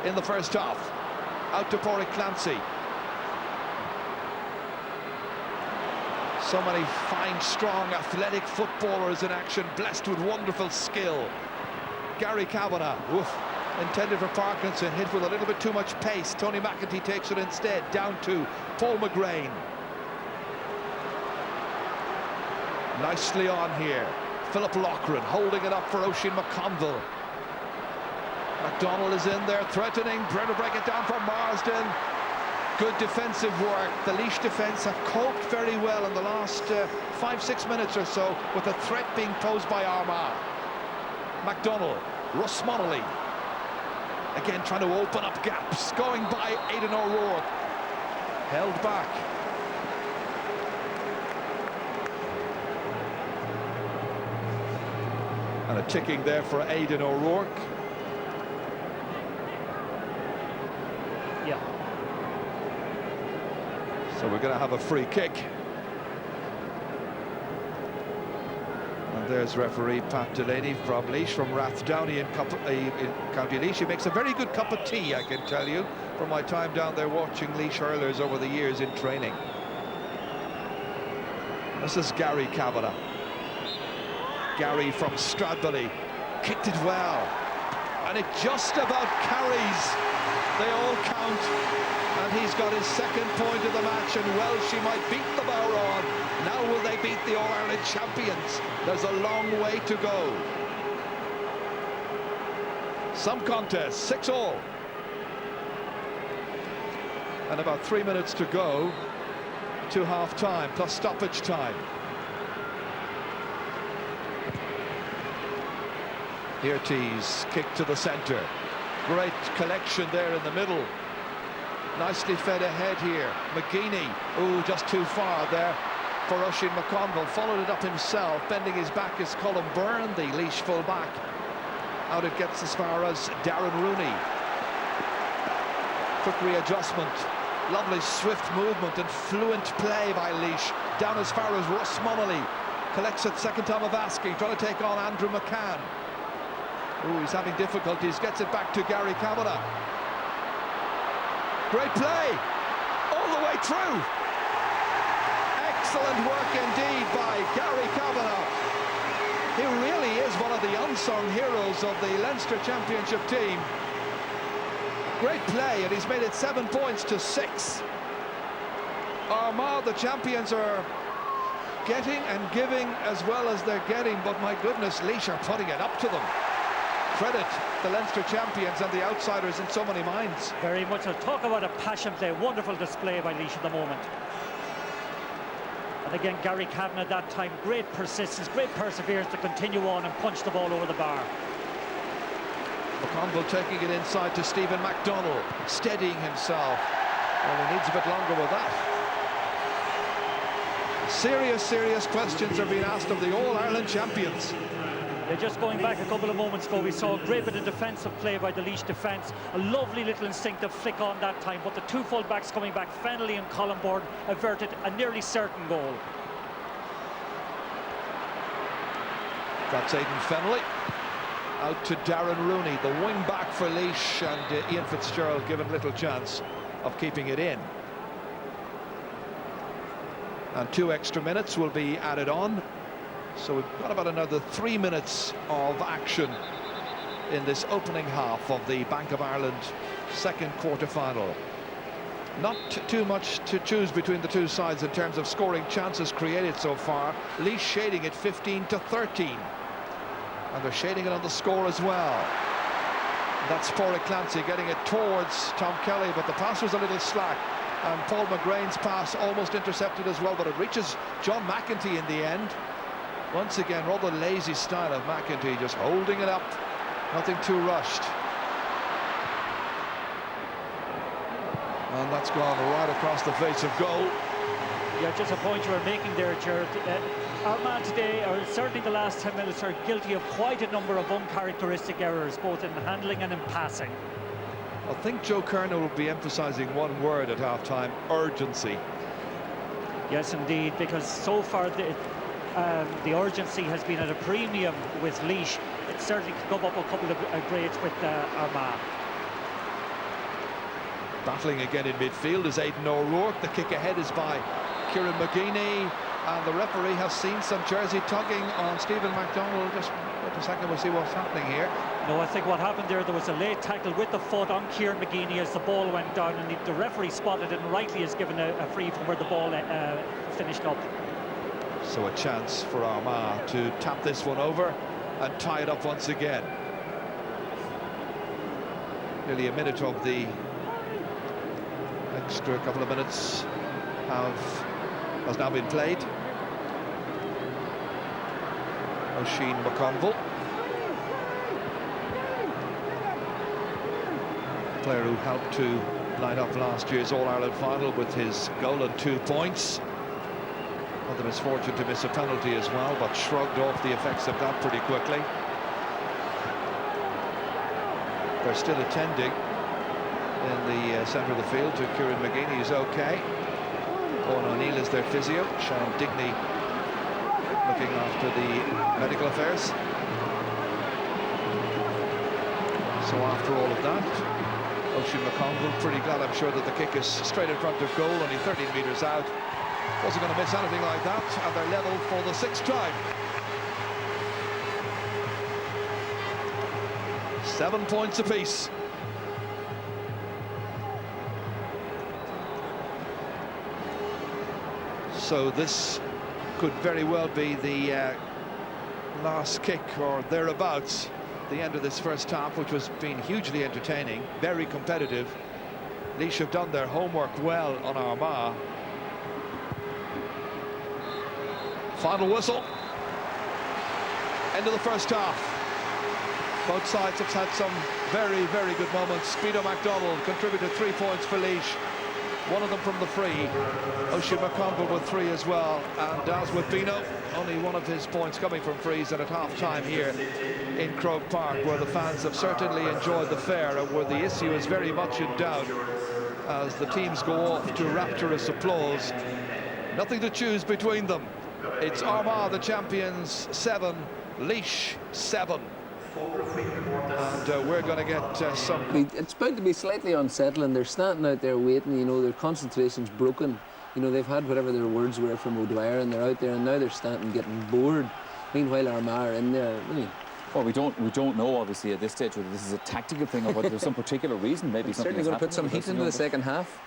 in the first half. Out to Pádraig Clancy. So many fine, strong, athletic footballers in action, blessed with wonderful skill. Gary Kavanagh, intended for Parkinson, hit with a little bit too much pace. Tony McEntee takes it instead, down to Paul McGrain. Nicely on here. Philip Loughran holding it up for Oisin McConville. MacDonald is in there, threatening, trying to break it down for Marsden. Good defensive work. The Laois defence have coped very well in the last 5-6 minutes or so with the threat being posed by Armagh. MacDonald, Russ Monolly, again trying to open up gaps, going by Aidan O'Rourke, held back. And a ticking there for Aidan O'Rourke. Yeah. So we're going to have a free kick. And there's referee Pat Delaney from Laois, from Rathdowney in County Laois. He makes a very good cup of tea, I can tell you, from my time down there watching Laois hurlers over the years in training. This is Gary Kavanagh. Gary from Stradbally kicked it well, and it just about carries. They all count, and he's got his 2nd point of the match, and Welsh he might beat the Bowron. Now will they beat the All-Ireland champions? There's a long way to go. Some contests, 6-all. And about 3 minutes to go to half-time, plus stoppage time. Hirties kick to the centre. Great collection there in the middle. Nicely fed ahead here. McGeaney, just too far there for Oisin McConville. Followed it up himself, bending his back is Colin Byrne, the Laois full back. Out it gets as far as Darren Rooney. Quick readjustment. Lovely swift movement and fluent play by Laois. Down as far as Russ Monolly. Collects it, second time of asking, trying to take on Andrew McCann. He's having difficulties, gets it back to Gary Kavanagh. Great play, all the way through. Excellent work indeed by Gary Kavanagh. He really is one of the unsung heroes of the Leinster Championship team. Great play, and he's made it 7 points to 6. Armagh, the champions, are getting and giving as well as they're getting, but my goodness, Laois are putting it up to them. Credit the Leinster champions and the outsiders in so many minds. Very much so. Talk about a passion play. Wonderful display by Laois at the moment. And again, Gary Kavanagh at that time, great persistence, great perseverance to continue on and punch the ball over the bar. McConville taking it inside to Stephen MacDonald, steadying himself. Well, he needs a bit longer with that. Serious questions are being asked of the All-Ireland champions. They're just going back a couple of moments ago. We saw a great bit of defensive play by the Laois defence. A lovely little instinctive flick on that time, but the 2 full-backs coming back, Fennelly and Colin Byrne, averted a nearly certain goal. That's Aidan Fennelly. Out to Darren Rooney, the wing back for Laois, and Ian Fitzgerald given little chance of keeping it in. And 2 extra minutes will be added on. So we've got about another 3 minutes of action in this opening half of the Bank of Ireland second quarter-final. Not too much to choose between the two sides in terms of scoring chances created so far. Laois shading it 15-13. And they're shading it on the score as well. That's Pádraig Clancy getting it towards Tom Kelly, but the pass was a little slack. And Paul McGrain's pass almost intercepted as well, but it reaches John McEntee in the end. Once again, rather lazy style of McEntee, just holding it up, nothing too rushed. And that's gone right across the face of goal. Yeah, just a point you were making there, Gerard. Armagh today, or certainly the last 10 minutes, are guilty of quite a number of uncharacteristic errors, both in handling and in passing. I think Joe Kerner will be emphasising one word at half-time: urgency. Yes, indeed, because so far the urgency has been at a premium with Laois. It certainly could come up a couple of grades with Armagh. Battling again in midfield is Aidan O'Rourke. The kick ahead is by Kieran McGeeney, and the referee has seen some jersey tugging on Stephen McDonald. Just wait a second, we'll see what's happening here. No, I think what happened there was a late tackle with the foot on Kieran McGeeney as the ball went down, and the referee spotted it and rightly has given a free from where the ball finished up. So a chance for Armagh to tap this one over and tie it up once again. Nearly a minute of the extra couple of minutes has now been played. Oisin McConville, player who helped to light up last year's All-Ireland final with his goal and 2 points. Had the misfortune to miss a penalty as well, but shrugged off the effects of that pretty quickly. They're still attending in the centre of the field to Kieran McGeeney, who's okay. Owen O'Neill is their physio. Sean Digney looking after the medical affairs. So after all of that, Oisin McConville pretty glad, I'm sure, that the kick is straight in front of goal, only 13 metres out. Wasn't going to miss anything like that, and they're level for the 6th time. 7 points apiece. So this could very well be the last kick or thereabouts, the end of this first half, which has been hugely entertaining, very competitive. Laois have done their homework well on Armagh. Final whistle. End of the first half. Both sides have had some very, very good moments. Speedo MacDonald contributed 3 points for Laois. One of them from the free. Oisin McConville with 3 as well. And as with Bino, only one of his points coming from frees, and at half-time here in Croke Park, where the fans have certainly enjoyed the fair and where the issue is very much in doubt as the teams go off to rapturous applause. Nothing to choose between them. It's Armagh, the champions, 7, Laois 7. And we're going to get some... It's bound to be slightly unsettling. They're standing out there waiting, you know, their concentration's broken. You know, they've had whatever their words were from O'Dwyer, and they're out there, and now they're standing getting bored. Meanwhile, Armagh are in there. Really. Well, we don't know, obviously, at this stage whether this is a tactical thing or whether there's some particular reason. Maybe something certainly going to put some heat into the second half.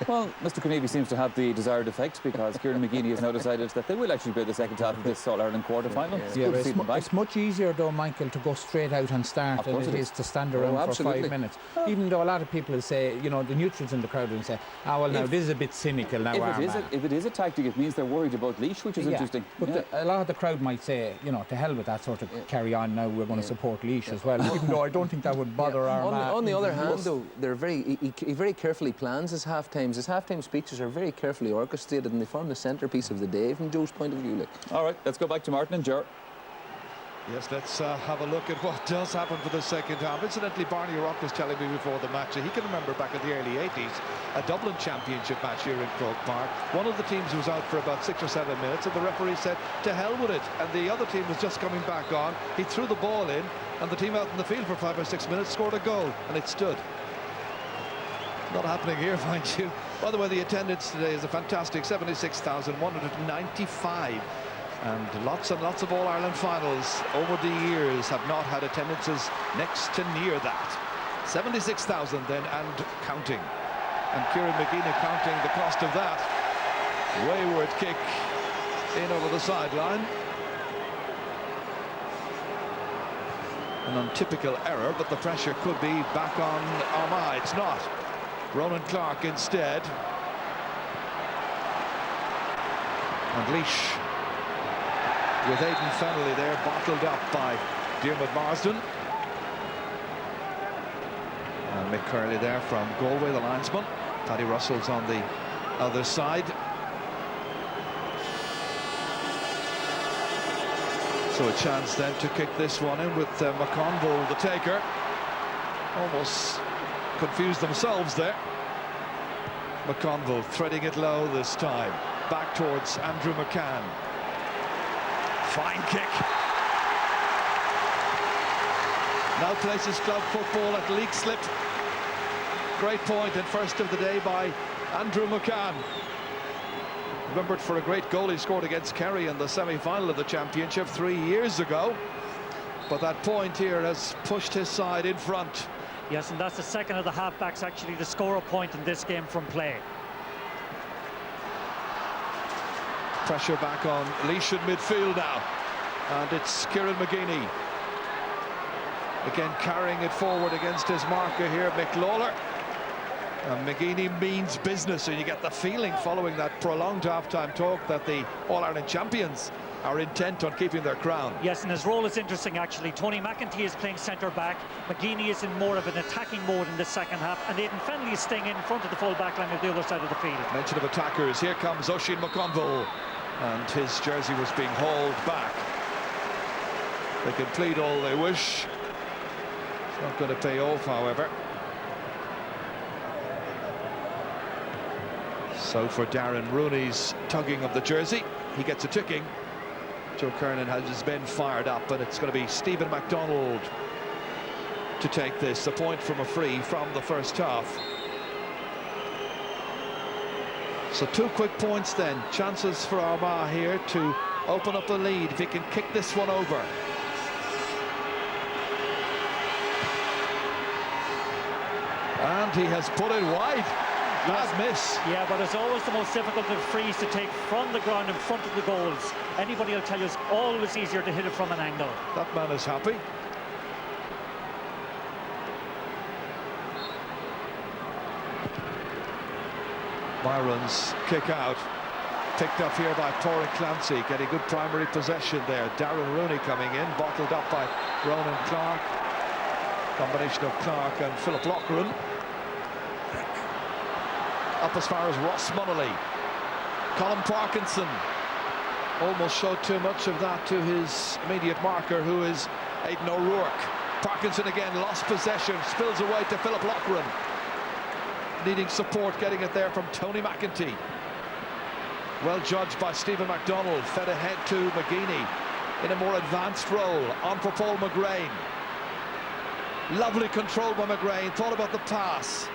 Well, Mr. Carnegie seems to have the desired effect, because Kieran McGeeney has now decided that they will actually play the second half of this All-Ireland quarter-final. Yeah, it's much easier, though, Michael, to go straight out and start than it is to stand around for 5 minutes. Even though a lot of people will say, you know, the neutrals in the crowd will say, well, now, this is a bit cynical now, if it is a tactic, it means they're worried about Laois, which is interesting. But a lot of the crowd might say, you know, to hell with that sort of carry on now, we're going to support Laois as well, even though I don't think that would bother Armagh. On the other hand, though, they're he very carefully plans his half-times. His half-time speeches are very carefully orchestrated, and they form the centrepiece of the day from Joe's point of view. All right, let's go back to Martin and Ger. Yes, let's have a look at what does happen for the second half. Incidentally, Barney Rock was telling me before the match that he can remember back in the early 80s a Dublin championship match here in Croke Park. One of the teams was out for about 6 or 7 minutes and the referee said to hell with it, and the other team was just coming back on. He threw the ball in and the team out in the field for 5 or 6 minutes scored a goal and it stood. Not happening here, mind you. By the way, the attendance today is a fantastic 76,195. And lots of All-Ireland finals over the years have not had attendances next to near that. 76,000 then and counting. And Kieran McGeena counting the cost of that. Wayward kick in over the sideline. An untypical error, but the pressure could be back on Armagh. It's not. Ronan Clarke instead. And Laois with Aidan Fennelly there, bottled up by Diarmuid Marsden. And Mick Curley there from Galway, the linesman. Paddy Russell's on the other side. So a chance then to kick this one in with McConville, the taker. Almost confused themselves there. McConville threading it low this time. Back towards Andrew McCann. Fine kick. Now places club football at league slip. Great point and first of the day by Andrew McCann. Remembered for a great goal he scored against Kerry in the semi-final of the championship 3 years ago. But that point here has pushed his side in front. Yes, and that's the second of the halfbacks actually to score a point in this game from play. Pressure back on Laois in midfield now, and it's Kieran McGeena again carrying it forward against his marker here, Mick Lawler. And McGeena means business, and you get the feeling following that prolonged half-time talk that the All-Ireland champions are intent on keeping their crown. Yes, and his role is interesting actually. Tony McEntee is playing centre-back, McGeena is in more of an attacking mode in the second half, and Aidan Fennelly is staying in front of the full back line at the other side of the field. Mention of attackers, here comes Oisin McConville, and his jersey was being hauled back. They can plead all they wish. It's not going to pay off, however. So for Darren Rooney's tugging of the jersey, he gets a ticking. Joe Kernan has his men fired up, and it's going to be Stephen MacDonald to take this. A point from a free from the first half. So 2 quick points then. Chances for Armagh here to open up the lead if he can kick this one over. And he has put it wide. Bad miss. Yeah, but it's always the most difficult of frees to take from the ground in front of the goals. Anybody will tell you it's always easier to hit it from an angle. That man is happy. Byron's kick out, picked up here by Torrin Clancy, getting good primary possession there. Darren Rooney coming in, bottled up by Ronan Clarke. Combination of Clarke and Philip Loughren. Up as far as Ross Munnelly. Colin Parkinson almost showed too much of that to his immediate marker, who is Aidan O'Rourke. Parkinson again lost possession, spills away to Philip Loughren. Needing support, getting it there from Tony McEntee. Well judged by Stephen MacDonald, fed ahead to McGeena in a more advanced role, on for Paul McGrain. Lovely control by McGrain, thought about the pass.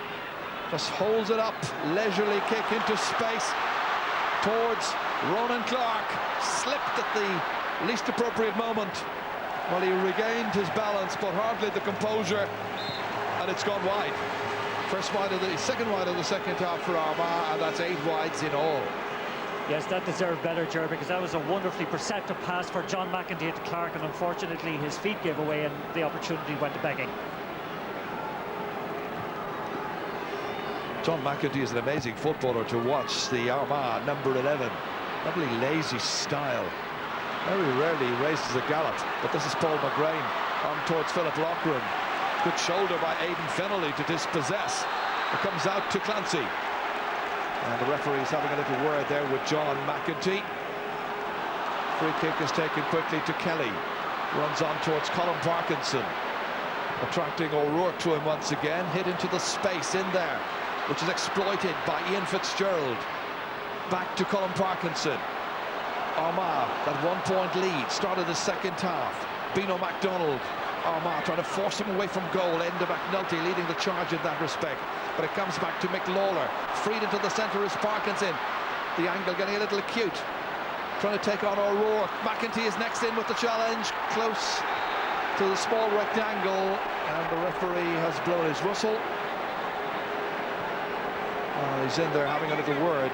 Just holds it up, leisurely kick into space towards Ronan Clarke. Slipped at the least appropriate moment. Well, he regained his balance, but hardly the composure, and it's gone wide. Second wide of the second half for Armagh, and that's 8 wides in all. Yes, that deserved better, Ger, because that was a wonderfully perceptive pass for John McEntee to Clarke, and unfortunately his feet gave away and the opportunity went to begging. John McEntee is an amazing footballer to watch. The Armagh number 11, lovely lazy style. Very rarely races a gallop, but this is Paul McGrain on towards Philip Loughren. Good shoulder by Aidan Fennelly to dispossess. It comes out to Clancy. And the referee's having a little word there with John McEntee. Free kick is taken quickly to Kelly. Runs on towards Colin Parkinson, attracting O'Rourke to him once again. Hit into the space in there, which is exploited by Ian Fitzgerald. Back to Colin Parkinson. Armagh, that 1-point lead, started the second half. Bino MacDonald, Armagh trying to force him away from goal. Enda McNulty leading the charge in that respect. But it comes back to Mick Lawler. Freed into the centre is Parkinson. The angle getting a little acute. Trying to take on O'Rourke. McEntee is next in with the challenge. Close to the small rectangle. And the referee has blown his whistle. He's in there having a little word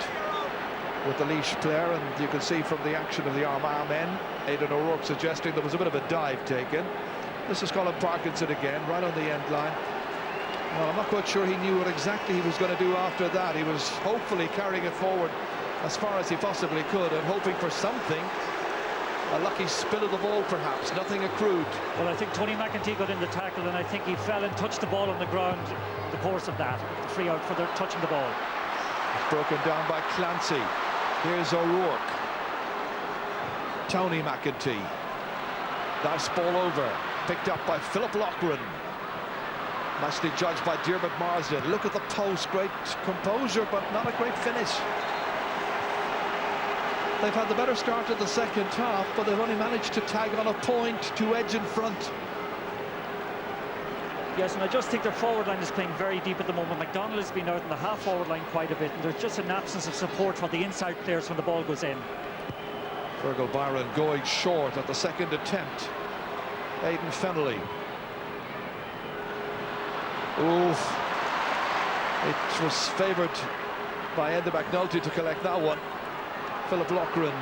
with the Laois player, and you can see from the action of the Armagh men, Aidan O'Rourke suggesting there was a bit of a dive taken. This is Colin Parkinson again, right on the end line. Well, I'm not quite sure he knew what exactly he was going to do after that. He was hopefully carrying it forward as far as he possibly could and hoping for something. A lucky spill of the ball, perhaps. Nothing accrued. Well, I think Tony McEntee got in the tackle, and I think he fell and touched the ball on the ground in the course of that. Free out for touching the ball. Broken down by Clancy. Here's O'Rourke. Tony McEntee. Nice ball over. Picked up by Philip Loughran. Nicely judged by Diarmuid Marsden. Look at the post. Great composure, but not a great finish. They've had the better start of the second half, but they've only managed to tag on a point to edge in front. Yes, and I just think their forward line is playing very deep at the moment. McDonald has been out in the half-forward line quite a bit, and there's just an absence of support for the inside players when the ball goes in. Fergal Byron going short at the second attempt. Aidan Fennelly. Oof. It was favoured by Enda McNulty to collect that one. Philip Loughran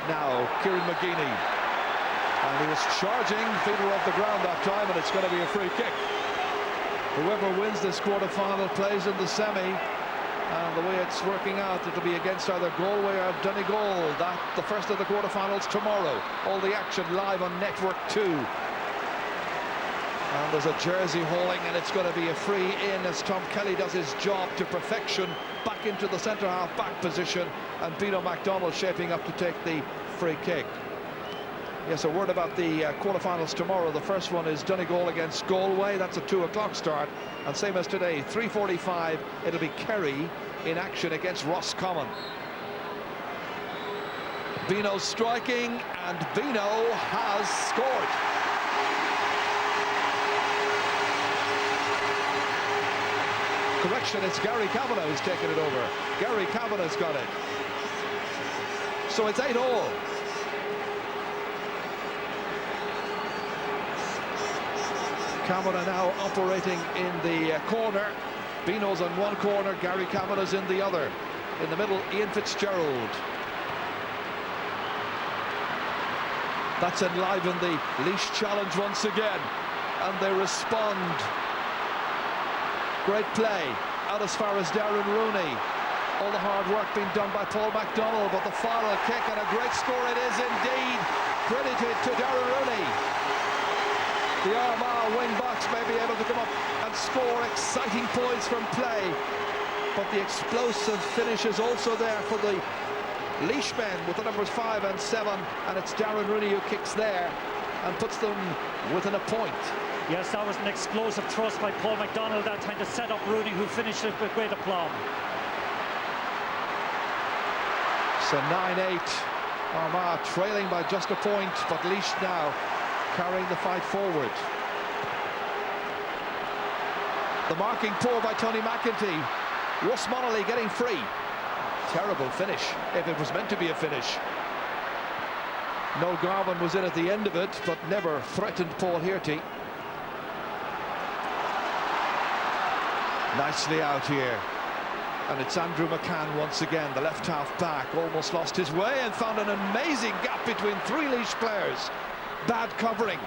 now. Kieran McGeeney. And he was charging. Feet were off the ground that time, and it's going to be a free kick. Whoever wins this quarter-final plays in the semi, and the way it's working out, it'll be against either Galway or Donegal. That the first of the quarter-finals tomorrow. All the action live on Network 2. And there's a jersey hauling, and it's going to be a free in as Tom Kelly does his job to perfection. Back into the centre-half back position, and Bino MacDonald shaping up to take the free kick. Yes, a word about the quarterfinals tomorrow. The first one is Donegal against Galway. That's a 2 o'clock start. And same as today, 3:45, it'll be Kerry in action against Roscommon. Bino striking, and Bino has scored. Correction, it's Gary Kavanagh who's taken it over. Gary Kavanagh's got it. So it's 8-all. Kavanagh now operating in the corner. Bino's on one corner, Gary Kavanagh's in the other. In the middle, Ian Fitzgerald. That's enlivened the Laois challenge once again, and they respond. Great play out as far as Darren Rooney. All the hard work being done by Paul MacDonald, but the final kick, and a great score it is indeed. Credited to Darren Rooney. The Armagh wing backs may be able to come up and score exciting points from play, but the explosive finish is also there for the Laois men with the numbers 5 and 7, and it's Darren Rooney who kicks there and puts them within a point. Yes, that was an explosive thrust by Paul MacDonald that time to set up Rooney, who finished it with great aplomb. So 9-8, Armagh trailing by just a point, but Laois now carrying the fight forward. The marking poor by Tony McEntee. Russ Monaghy getting free. Terrible finish, if it was meant to be a finish. Noel Garvin was in at the end of it, but never threatened Paul Hirty. Nicely out here. And it's Andrew McCann once again, the left half back, almost lost his way and found an amazing gap between 3 Laois players. Bad covering.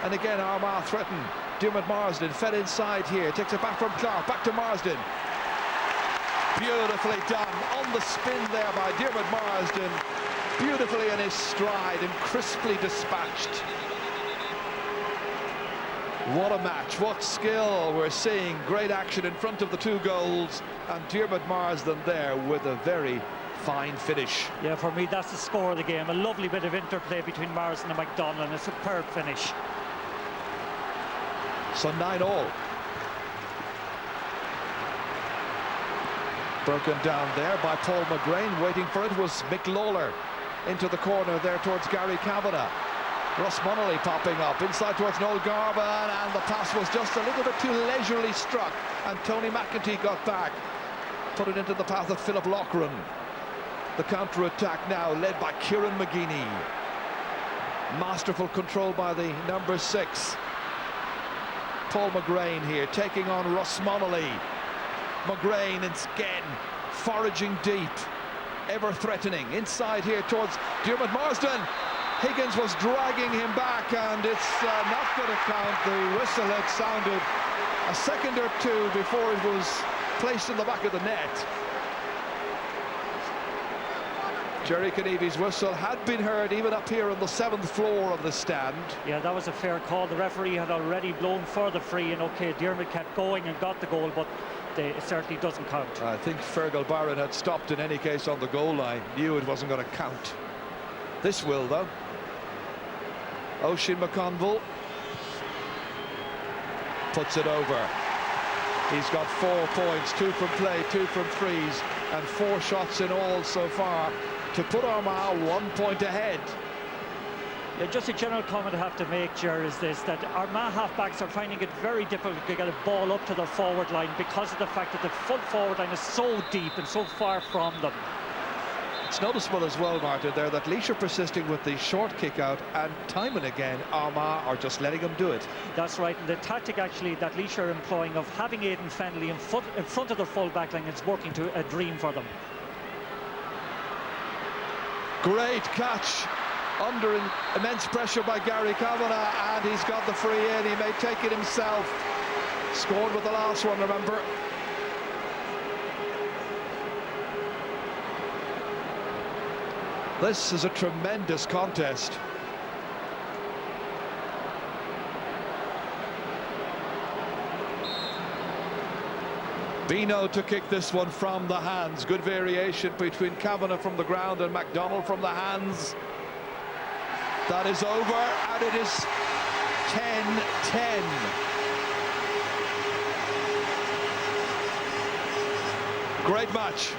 And again, Armagh threatened. Diarmuid Marsden fed inside here, takes it back from Clark, back to Marsden. Beautifully done, on the spin there by Diarmuid Marsden. Beautifully in his stride and crisply dispatched. What a match, what skill we're seeing. Great action in front of the 2 goals, and Diarmuid Marsden there with a very fine finish. Yeah, for me, that's the score of the game. A lovely bit of interplay between Marsden and McDonald, and a superb finish. So 9-all. Broken down there by Paul McGrain. Waiting for it was Mick Lawler into the corner there towards Gary Kavanagh. Russ Munnelly popping up inside towards Noel Garban, and the pass was just a little bit too leisurely struck, and Tony McEntee got back, put it into the path of Philip Loughran. The counter-attack now led by Kieran McGeeney. Masterful control by the number 6. Paul McGrain here taking on Russ Munnelly. McGrain again foraging deep, ever threatening inside here towards Diarmuid Marsden. Higgins was dragging him back, and it's not going to count. The whistle had sounded a second or two before it was placed in the back of the net. Jerry Kenevi's whistle had been heard even up here on the 7th floor of the stand. Yeah, that was a fair call. The referee had already blown for the free, and okay, Diarmuid kept going and got the goal, but it certainly doesn't count. I think Fergal Byron had stopped in any case on the goal line, knew it wasn't going to count. This will, though. Oisin McConville puts it over. He's got 4 points, 2 from play, 2 from threes, and 4 shots in all so far to put Armagh 1 point ahead. Yeah, just a general comment I have to make, Ger, is this, that Armagh half-backs are finding it very difficult to get a ball up to their forward line because of the fact that the full forward line is so deep and so far from them. It's noticeable as well, Martin, there that Laois are persisting with the short kick out, and time and again Armagh are just letting them do it. That's right, and the tactic actually that Laois are employing of having Aidan Fennelly in front of their full back line is working to a dream for them. Great catch under immense pressure by Gary Kavanagh, and he's got the free in. He may take it himself. Scored with the last one, remember. This is a tremendous contest. Bino to kick this one from the hands. Good variation between Kavanagh from the ground and MacDonald from the hands. That is over, and it is 10-10. Great match.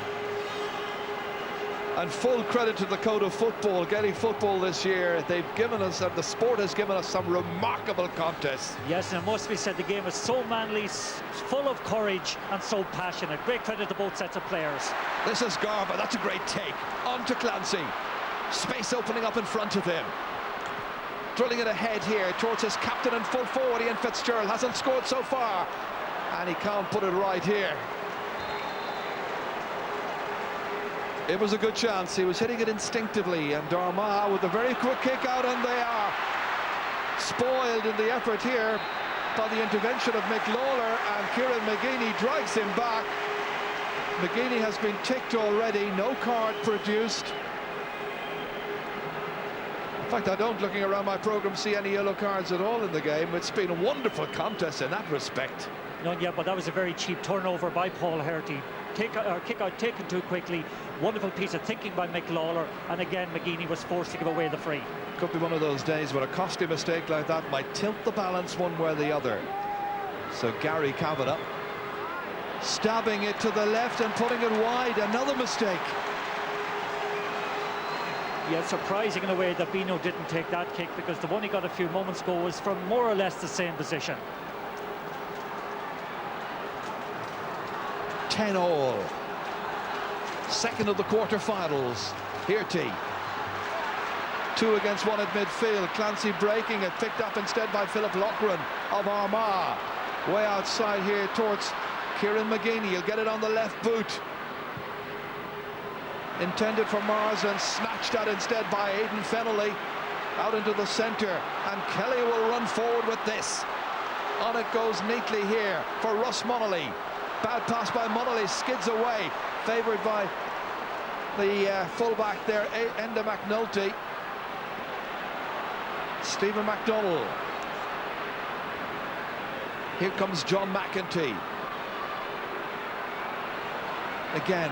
And full credit to the code of football, Gaelic football this year. They've given us, and the sport has given us, some remarkable contests. Yes, and it must be said the game is so manly, full of courage, and so passionate. Great credit to both sets of players. This is Garba, that's a great take. On to Clancy. Space opening up in front of him. Drilling it ahead here towards his captain and full forward, Ian Fitzgerald. Hasn't scored so far, and he can't put it right here. It was a good chance. He was hitting it instinctively, and Armagh with a very quick kick out, and they are spoiled in the effort here by the intervention of Mick Lawler, and Kieran McGeeney drags him back. McGeeney has been ticked already, no card produced. In fact, I don't, looking around my programme, see any yellow cards at all in the game. It's been a wonderful contest in that respect. No, yeah, but that was a very cheap turnover by Paul Herty. Kick out taken too quickly. Wonderful piece of thinking by Mick Lawler, and again McGeeney was forced to give away the free. Could be one of those days where a costly mistake like that might tilt the balance one way or the other. So Gary Kavanagh stabbing it to the left and putting it wide. Another mistake. Yeah, surprising in a way that Bino didn't take that kick, because the one he got a few moments ago was from more or less the same position. 10-all. Second of the quarter-finals. Hirty. 2 against 1 at midfield. Clancy breaking it, picked up instead by Philip Loughran of Armagh. Way outside here towards Kieran McGeeney. He'll get it on the left boot. Intended for Mars, and snatched at instead by Aidan Fennelly. Out into the centre, and Kelly will run forward with this. On it goes neatly here for Russ Munnelly. Bad pass by Munnelly, skids away, favoured by the fullback there, Enda McNulty. Stephen MacDonald. Here comes John McEntee. Again,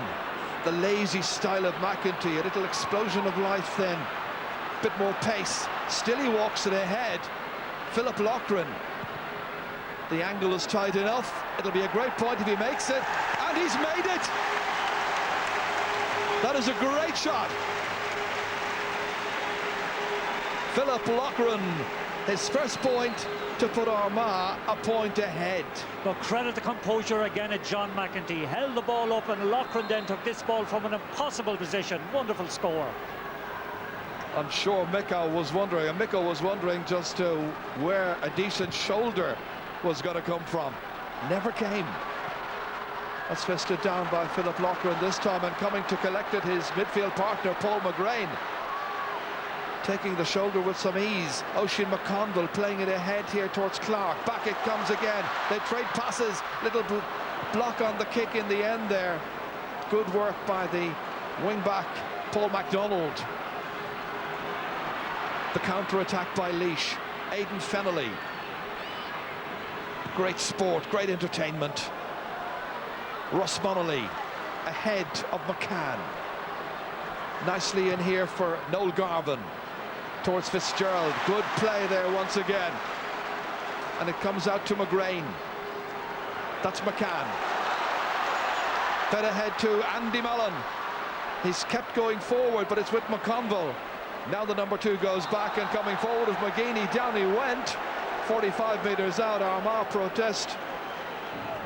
the lazy style of McEntee. A little explosion of life then. Bit more pace. Still he walks it ahead. Philip Loughran. The angle is tight enough. It'll be a great point if he makes it. And he's made it! That is a great shot. Philip Loughran, his first point to put Armagh a point ahead. But credit the composure again at John McEntee. Held the ball up, and Loughran then took this ball from an impossible position. Wonderful score. I'm sure Micko was wondering, and Micko was wondering just where a decent shoulder was going to come from. Never came. That's fisted down by Philip Loughran this time, and coming to collect it, his midfield partner, Paul McGrain. Taking the shoulder with some ease. Oisin McConville playing it ahead here towards Clark. Back it comes again. They trade passes. Little block on the kick in the end there. Good work by the wing-back, Paul MacDonald. The counter-attack by Laois. Aidan Fennelly. Great sport, great entertainment. Ross Monaghy ahead of McCann. Nicely in here for Noel Garvin. Towards Fitzgerald. Good play there once again. And it comes out to McGrain. That's McCann. Fed ahead to Andy Mullen. He's kept going forward, but it's with McConville. Now the number 2 goes back, and coming forward is McGeaney. Down he went. 45 metres out. Armagh protest.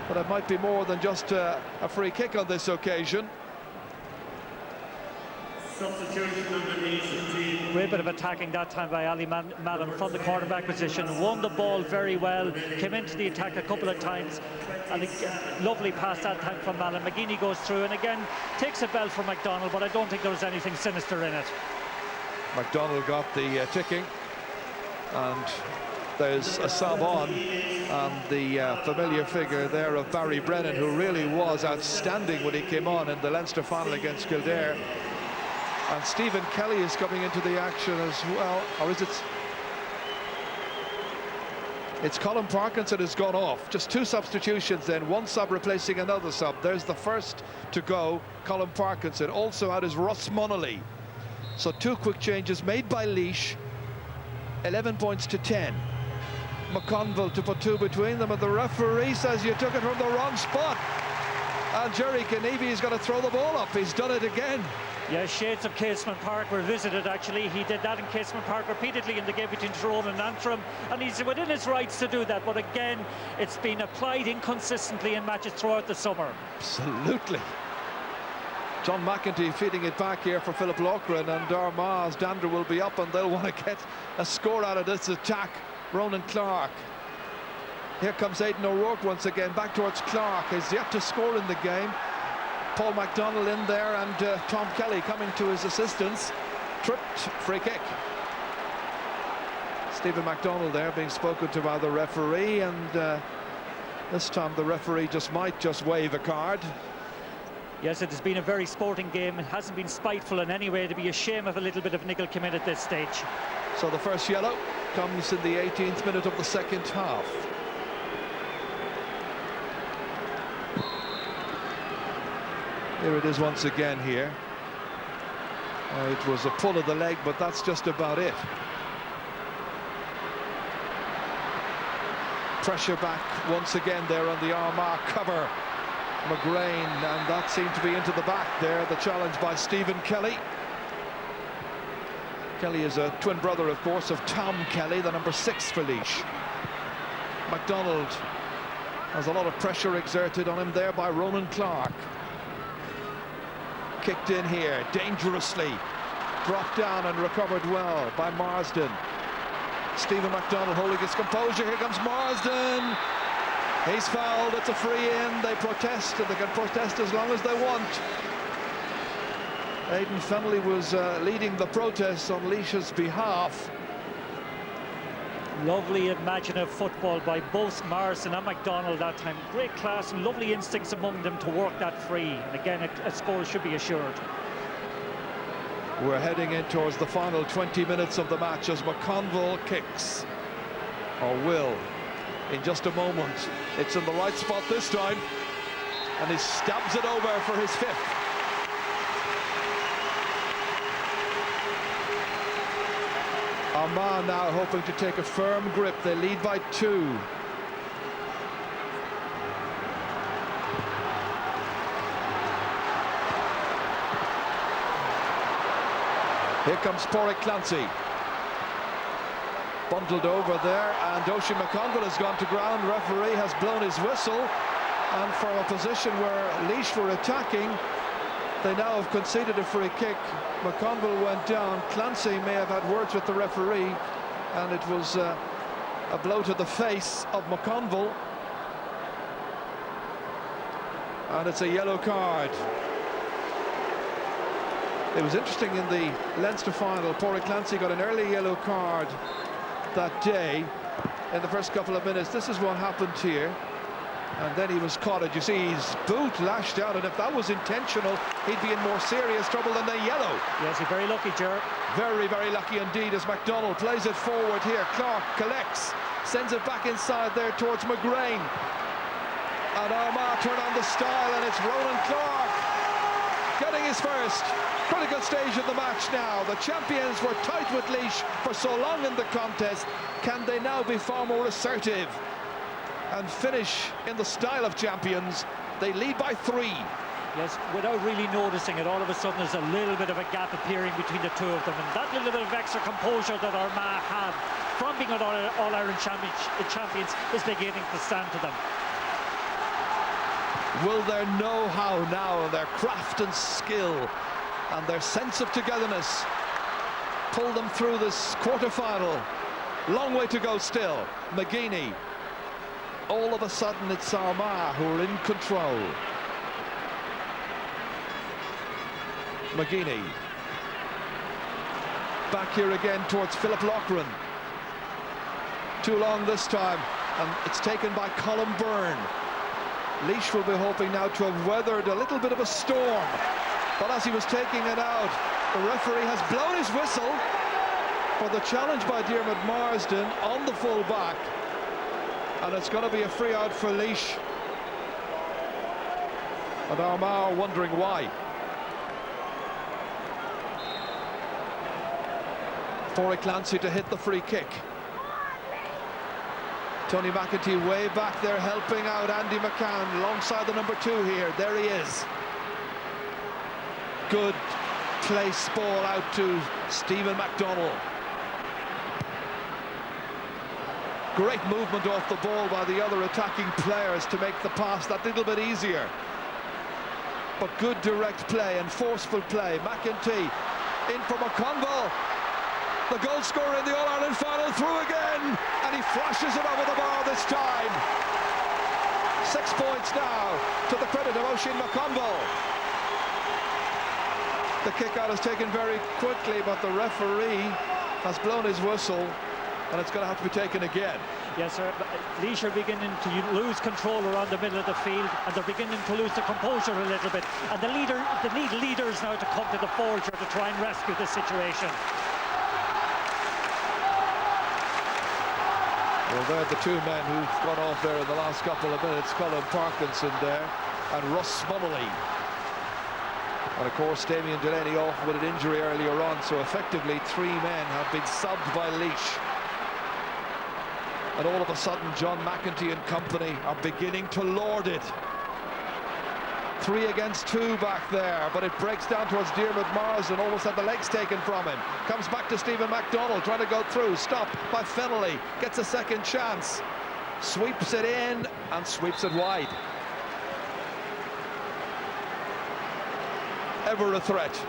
But it might be more than just a free kick on this occasion. Great bit of attacking that time by Ali Madden from the cornerback position. Won the ball very well, came into the attack a couple of times, and a lovely pass that time from Malin. McGeaney goes through and again takes a bell for MacDonald, but I don't think there was anything sinister in it. MacDonald got the ticking, and there's a sub on the familiar figure there of Barry Brennan, who really was outstanding when he came on in the Leinster final against Kildare. And Stephen Kelly is coming into the action as well. Or is it? It's Colin Parkinson has gone off. Just 2 substitutions then. 1 sub replacing another sub. There's the first to go, Colin Parkinson. Also out is Ross Monaghy. So 2 quick changes made by Laois. 11 points to 10. McConville to put 2 between them, and the referee says you took it from the wrong spot. And Jerry Kenevi is going to throw the ball up. He's done it again. Yeah, shades of Casement Park were visited, actually. He did that in Casement Park repeatedly in the game between Tyrone and Antrim, and he's within his rights to do that. But again, it's been applied inconsistently in matches throughout the summer. Absolutely. John McEntee feeding it back here for Philip Loughran, and Armagh's dander will be up, and they'll want to get a score out of this attack. Ronan Clark. Here comes Aidan O'Rourke once again, back towards Clark. He's yet to score in the game. Paul MacDonald in there, and Tom Kelly coming to his assistance. Tripped, free kick. Stephen MacDonald there being spoken to by the referee, and this time the referee might just wave a card. Yes, it has been a very sporting game. It hasn't been spiteful in any way. It'd be a shame if a little bit of nickel came in at this stage. So the first yellow comes in the 18th minute of the second half. Here it is once again here. It was a pull of the leg, but that's just about it. Pressure back once again there on the Armagh cover. McGrain, and that seemed to be into the back there. The challenge by Stephen Kelly. Kelly is a twin brother, of course, of Tom Kelly, the number 6 for Laois. MacDonald has a lot of pressure exerted on him there by Ronan Clark. Kicked in here dangerously, dropped down and recovered well by Marsden. Stephen MacDonald holding his composure. Here comes Marsden. He's fouled. It's a free in. They protest, and they can protest as long as they want. Aidan Fennelly was leading the protests on Laois's behalf. Lovely imaginative football by both Marsden and MacDonald that time. Great class and lovely instincts among them to work that free. And again, a score should be assured. We're heading in towards the final 20 minutes of the match as McConville kicks, or will, in just a moment. It's in the right spot this time, and he stabs it over for his 5th. Armagh now hoping to take a firm grip. They lead by 2. Here comes Porrick Clancy. Bundled over there, and Oisin McConville has gone to ground. Referee has blown his whistle, and from a position where Laois were attacking, they now have conceded a free kick. McConville went down. Clancy may have had words with the referee, and it was a blow to the face of McConville. And it's a yellow card. It was interesting in the Leinster final. Porrick Clancy got an early yellow card that day in the first couple of minutes. This is what happened here. And then he was caught. You see his boot lashed out, and if that was intentional, he'd be in more serious trouble than the yellow. Yes, he's very lucky, Ger. Very, very lucky indeed, as MacDonald plays it forward here. Clark collects, sends it back inside there towards McGrain. And Armagh turn on the style, and it's Ronan Clark getting his first. Critical stage of the match now. The champions were tight with Laois for so long in the contest. Can they now be far more assertive and finish in the style of champions? They lead by 3. Yes, without really noticing it, all of a sudden there's a little bit of a gap appearing between the two of them, and that little bit of extra composure that Armagh have from being All-Ireland champions is beginning to stand to them. Will their know-how now, and their craft and skill and their sense of togetherness pull them through this quarter-final? Long way to go still. McGeaney. All of a sudden it's Armagh who are in control. McGeaney. Back here again towards Philip Loughran. Too long this time, and it's taken by Colin Byrne. Laois will be hoping now to have weathered a little bit of a storm, but as he was taking it out, the referee has blown his whistle for the challenge by Diarmuid Marsden on the full back, and it's going to be a free out for Laois. And Armagh are wondering why. Porrick Clancy to hit the free kick. Tony McEntee way back there helping out Andy McCann alongside the number 2 here. There he is. Good place ball out to Stephen MacDonald. Great movement off the ball by the other attacking players to make the pass that little bit easier. But good direct play and forceful play. McEntee in for McConville. The goal scorer in the All-Ireland final, through again, and he flashes it over the bar this time. 6 points now to the credit of Oisin McConville. The kick out is taken very quickly, but the referee has blown his whistle, and it's going to have to be taken again. Yes, sir. Laois are beginning to lose control around the middle of the field, and they're beginning to lose the composure a little bit. And they need leaders now to come to the fore to try and rescue this situation. Well, they're the 2 men who've gone off there in the last couple of minutes. Colin Parkinson there, and Russ Munnelly. And of course, Damien Delaney off with an injury earlier on, so effectively 3 men have been subbed by Laois. And all of a sudden, John McEntee and company are beginning to lord it. 3 against 2 back there, but it breaks down towards Diarmuid Marsden, almost had the legs taken from him. Comes back to Stephen MacDonald, trying to go through, stopped by Fennelly, gets a second chance, sweeps it in and sweeps it wide. Ever a threat.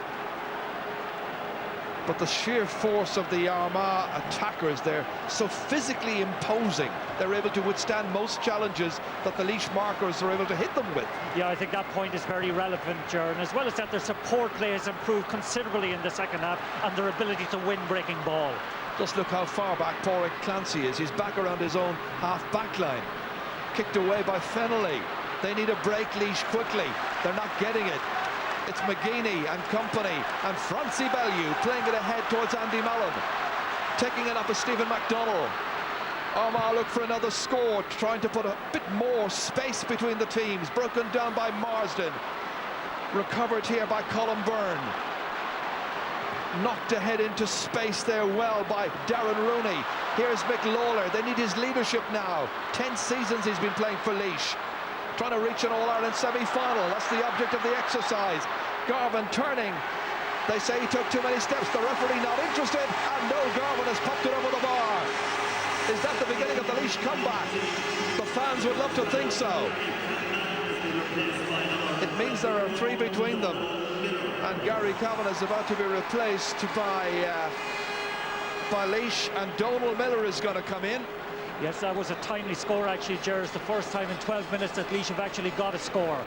But the sheer force of the Armagh attackers, they're so physically imposing. They're able to withstand most challenges that the Laois markers are able to hit them with. Yeah, I think that point is very relevant, Jern, as well as that their support play has improved considerably in the second half, and their ability to win breaking ball. Just look how far back Porrick Clancy is. He's back around his own half-back line. Kicked away by Fennelly. They need a break, Laois, quickly. They're not getting it. It's McGeaney and company, and Francie Bellew playing it ahead towards Andy Mallon. Taking it up is Stephen MacDonald. Armagh look for another score, trying to put a bit more space between the teams. Broken down by Marsden. Recovered here by Colin Byrne. knocked ahead into space there well by Darren Rooney. Here's Mick Lawler. They need his leadership now. 10 seasons he's been playing for Laois. Trying to reach an All-Ireland semi-final. That's the object of the exercise. Garvin turning. They say he took too many steps. The referee not interested. And no, Garvin has popped it over the bar. Is that the beginning of the Laois comeback? The fans would love to think so. It means there are 3 between them. And Gary Cavan is about to be replaced by Laois, and Donal Miller is going to come in. Yes, that was a timely score actually, Ger. It's the first time in 12 minutes that Laois have actually got a score.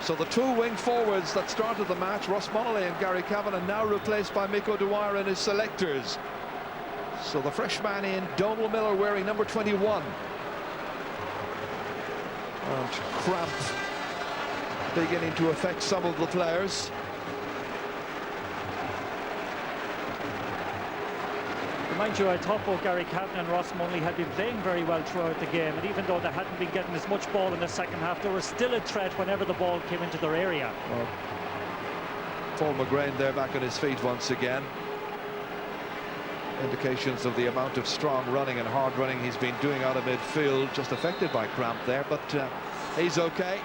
So the 2 wing forwards that started the match, Ross Monaghan and Gary Cavan, are now replaced by Mick O'Dwyer and his selectors. So the fresh man in, Donal Miller, wearing number 21. And cramp beginning to affect some of the players. Mind you, I thought both Gary Cavan and Ross Monaghan had been playing very well throughout the game, and even though they hadn't been getting as much ball in the second half, they were still a threat whenever the ball came into their area. Well, Paul McGrain there back on his feet once again. Indications of the amount of strong running and hard running he's been doing out of midfield, just affected by cramp there, but he's okay.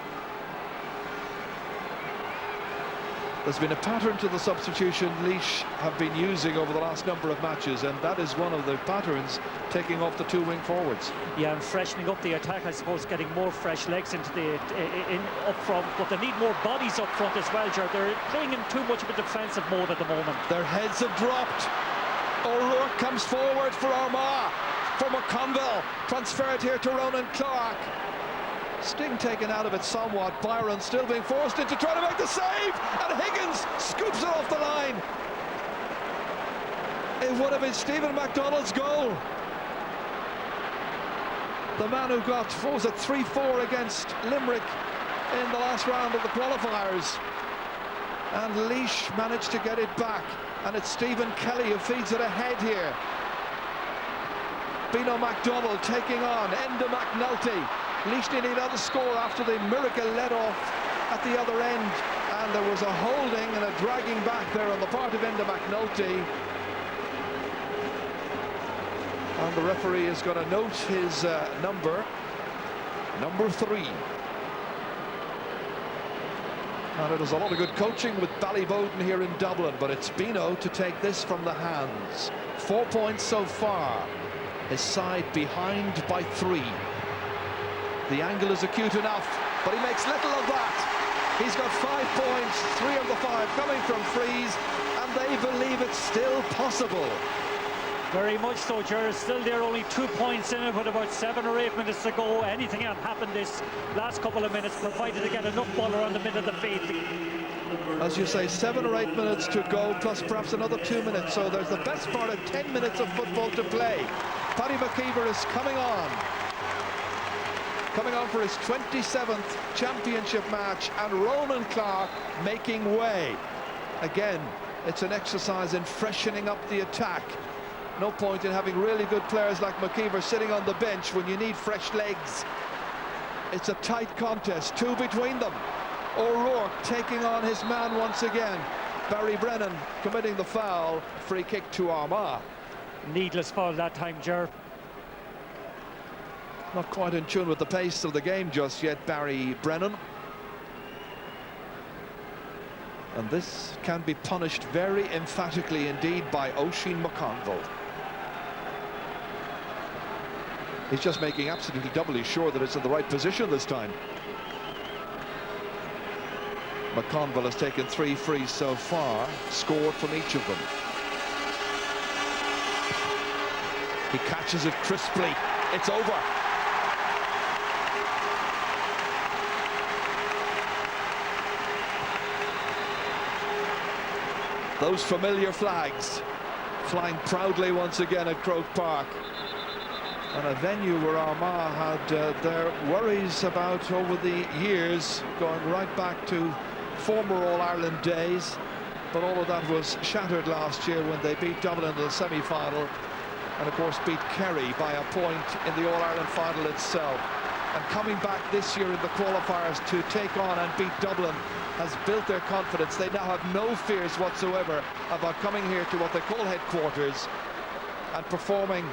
There's been a pattern to the substitution Laois have been using over the last number of matches, and that is one of the patterns, taking off the 2 wing forwards. Yeah, and freshening up the attack, I suppose, getting more fresh legs into the up front, but they need more bodies up front as well, Ger. They're playing in too much of a defensive mode at the moment. Their heads have dropped. O'Rourke comes forward for Armagh. For McConville, transferred here to Ronan Clark. Sting taken out of it somewhat. Byron still being forced into trying to make the save, and Higgins scoops it off the line. It would have been Stephen MacDonald's goal. The man who got, what was it, 3-4 against Limerick in the last round of the qualifiers. And Laois managed to get it back, and it's Stephen Kelly who feeds it ahead here. Bino MacDonald taking on Enda McNulty. Laois needed another score after the miracle let off at the other end, and there was a holding and a dragging back there on the part of Enda McNulty. And the referee is going to note his number 3. And it is a lot of good coaching with Ballyboden here in Dublin, but it's Bino to take this from the hands. 4 points so far. His side behind by 3. The angle is acute enough, but he makes little of that. He's got 5 points, 3 of the 5 coming from frees, and they believe it's still possible. Very much so, Ger. Still there, only 2 points in it with about 7 or 8 minutes to go. Anything can happen this last couple of minutes, provided they get enough ball around the middle of the field. As you say, 7 or 8 minutes to go, plus perhaps another 2 minutes. So there's the best part of 10 minutes of football to play. Paddy McKeever is coming on for his 27th championship match, and Ronan Clark making way. Again, it's an exercise in freshening up the attack. No point in having really good players like McKeever sitting on the bench when you need fresh legs. It's a tight contest, 2 between them. O'Rourke taking on his man once again. Barry Brennan committing the foul. Free kick to Armagh. Needless foul that time, Ger. Not quite in tune with the pace of the game just yet, Barry Brennan. And this can be punished very emphatically indeed by Oisin McConville. He's just making absolutely doubly sure that it's in the right position this time. McConville has taken 3 frees so far, scored from each of them. He catches it crisply. It's over. Those familiar flags flying proudly once again at Croke Park. And a venue where Armagh had their worries about over the years, going right back to former All-Ireland days. But all of that was shattered last year when they beat Dublin in the semi-final, and of course beat Kerry by a point in the All-Ireland final itself. and coming back this year in the qualifiers to take on and beat Dublin has built their confidence. They now have no fears whatsoever about coming here to what they call headquarters and performing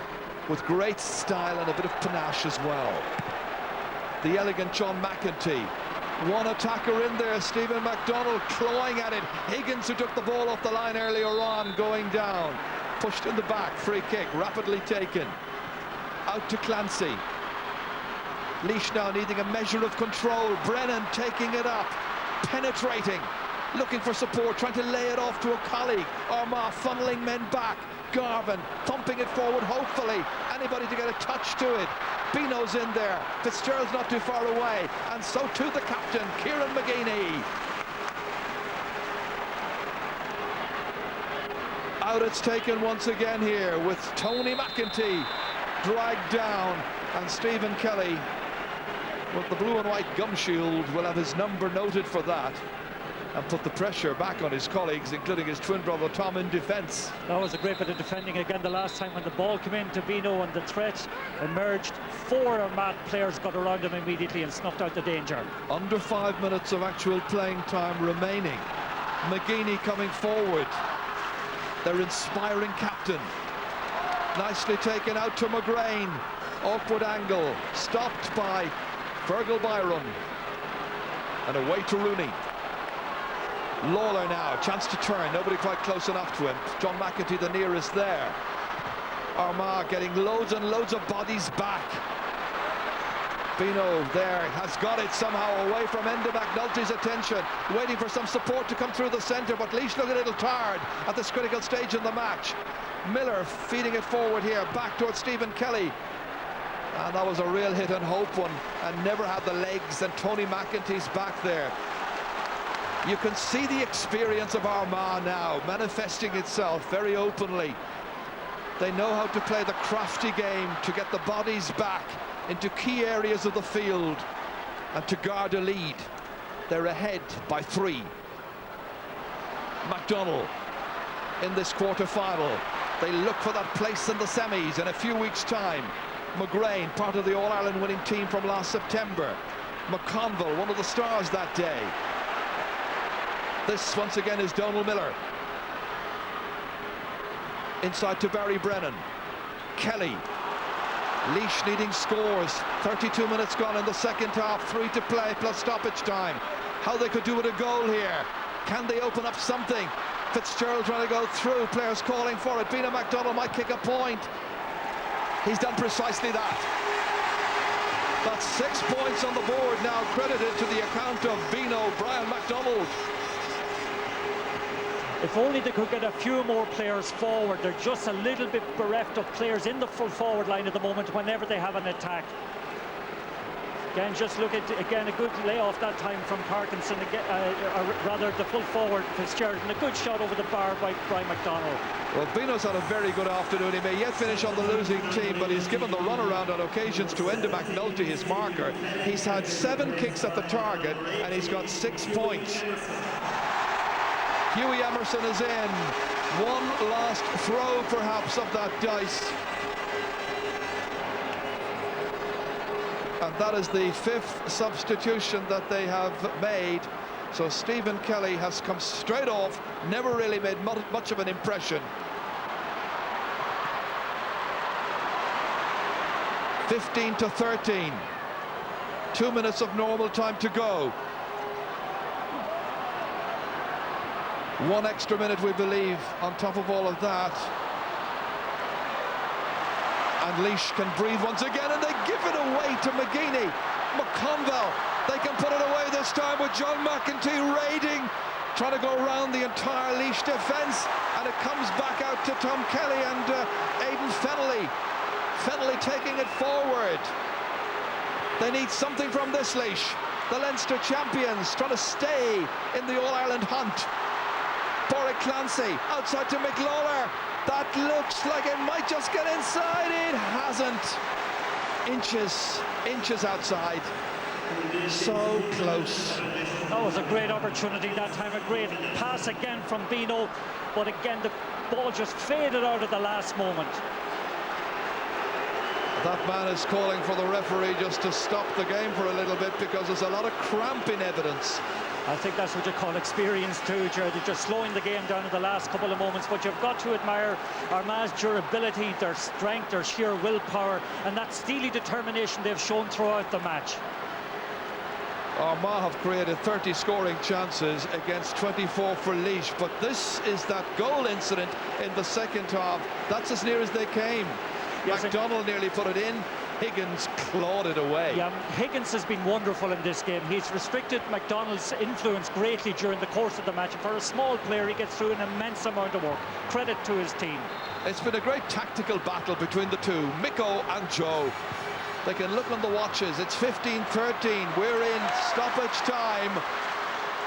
with great style and a bit of panache as well. The elegant John McEntee. One attacker in there, Stephen McDonald clawing at it. Higgins, who took the ball off the line earlier on, going down. Pushed in the back, free kick, rapidly taken. Out to Clancy. Laois now needing a measure of control. Brennan taking it up, penetrating, looking for support, trying to lay it off to a colleague. Armagh funneling men back. Garvin thumping it forward, hopefully. Anybody to get a touch to it. Bino's in there. Fitzgerald's not too far away. And so too the captain, Kieran McGeeney. Out it's taken once again here with Tony McEntee dragged down, and Stephen Kelly with the blue and white gum shield will have his number noted for that and put the pressure back on his colleagues, including his twin brother Tom, in defence. That was a great bit of defending again. The last time when the ball came in to Bino and the threat emerged, 4 Armagh players got around him immediately and snuffed out the danger. Under 5 minutes of actual playing time remaining. McGeeney coming forward. Their inspiring captain. Nicely taken out to McGrain. Awkward angle. Stopped by Fergal Byron. And away to Rooney. Lawler now, chance to turn, nobody quite close enough to him. John McEntee the nearest there. Armagh getting loads and loads of bodies back. Bino there has got it somehow away from Enda McNulty's attention, waiting for some support to come through the centre, but Laois look a little tired at this critical stage in the match. Miller feeding it forward here, back towards Stephen Kelly. And that was a real hit and hope one, and never had the legs, and Tony McEntee's back there. You can see the experience of Armagh now manifesting itself very openly. They know how to play the crafty game to get the bodies back into key areas of the field and to guard a lead. They're ahead by 3. McDonald in this quarter-final. They look for that place in the semis in a few weeks' time. McGrain, part of the All-Ireland winning team from last September. McConville, one of the stars that day. This, once again, is Donald Miller. Inside to Barry Brennan. Kelly. Laois needing scores. 32 minutes gone in the second half. 3 to play, plus stoppage time. How they could do with a goal here. Can they open up something? Fitzgerald trying to go through. Players calling for it. Bino McDonald might kick a point. He's done precisely that. That's 6 points on the board now, credited to the account of Bino, Brian McDonald. If only they could get a few more players forward. They're just a little bit bereft of players in the full forward line at the moment whenever they have an attack. Again, just look at, again, a good layoff that time from Parkinson, again, or rather the full forward Fitzgerald, and a good shot over the bar by Brian McDonald. Well, Bino's had a very good afternoon. He may yet finish on the losing team, but he's given the runaround on occasions to Enda McNulty, his marker. He's had 7 kicks at the target, and he's got 6 points. Hughie Emerson is in. One last throw, perhaps, of that dice. And that is the 5th substitution that they have made. So Stephen Kelly has come straight off, never really made much of an impression. 15-13. 2 minutes of normal time to go. 1 extra minute, we believe, on top of all of that. And Laois can breathe once again, and they give it away to McGeeney. McConville, they can put it away this time with John McEntee raiding, trying to go around the entire Laois defence, and it comes back out to Tom Kelly and Aidan Fennelly. Fennelly taking it forward. They need something from this Laois. The Leinster champions trying to stay in the All-Ireland hunt. Boric Clancy outside to McLawler. That looks like it might just get inside. It hasn't. Inches outside. So close. That was a great opportunity that time. A great pass again from Bino, but again the ball just faded out at the last moment. That man is calling for the referee just to stop the game for a little bit because there's a lot of cramp in evidence. I think that's what you call experience too, Jared. They're just slowing the game down in the last couple of moments, but you've got to admire Armagh's durability, their strength, their sheer willpower, and that steely determination they've shown throughout the match. Armagh have created 30 scoring chances against 24 for Laois, but this is that goal incident in the second half. That's as near as they came. Yes, McDonald nearly put it in. Higgins clawed it away. Yeah, Higgins has been wonderful in this game. He's restricted McDonald's influence greatly during the course of the match. And for a small player, he gets through an immense amount of work. Credit to his team. It's been a great tactical battle between the two, Miko and Joe. They can look on the watches. It's 15-13. We're in stoppage time.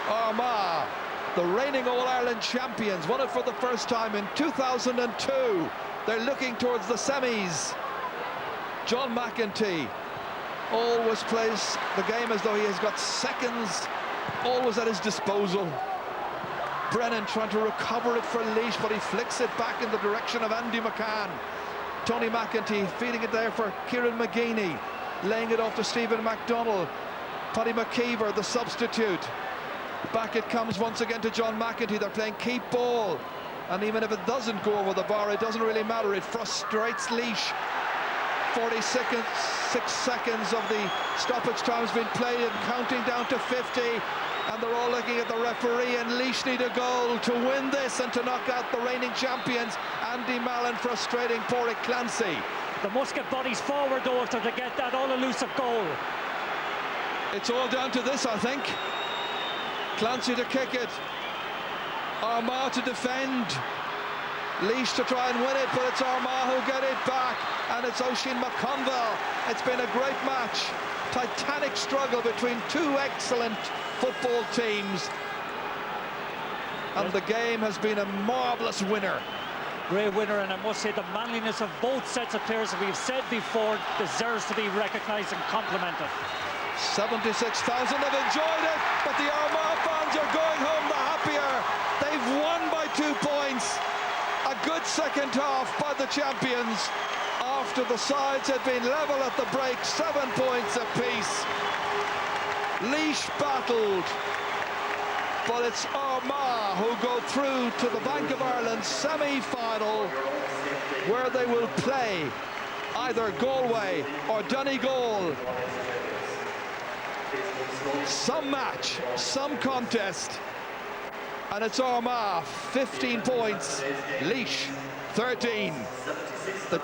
Armagh, the reigning All-Ireland champions, won it for the first time in 2002. They're looking towards the semis. John McEntee always plays the game as though he has got seconds always at his disposal. Brennan trying to recover it for Laois, but he flicks it back in the direction of Andy McCann. Tony McEntee feeding it there for Kieran McGeaney, laying it off to Stephen MacDonald. Paddy McKeever, the substitute. Back it comes once again to John McEntee. They're playing keep ball, and even if it doesn't go over the bar, it doesn't really matter. It frustrates Laois. 6 seconds of the stoppage time has been played and counting down to 50, and they're all looking at the referee, and Laois need a goal to win this and to knock out the reigning champions. Andy Mallon frustrating Pádraig Clancy. They must get bodies forward though if they're to get that all-elusive goal. It's all down to this, I think. Clancy to kick it, Armagh to defend, Laois to try and win it, but it's Armagh who get it back, and it's Oisin McConville. It's been a great match. Titanic struggle between two excellent football teams, and the game has been a marvellous winner. Great winner, and I must say the manliness of both sets of players, as we've said before, deserves to be recognised and complimented. 76,000 have enjoyed it, but the Armagh fans are going home the happier. They've won by 2 points. A good second half by the champions after the sides had been level at the break, 7 points apiece. Laois battled, but it's Armagh who go through to the Bank of Ireland semi-final, where they will play either Galway or Donegal. Some match, some contest, and it's Armagh 15 points, Laois 13. The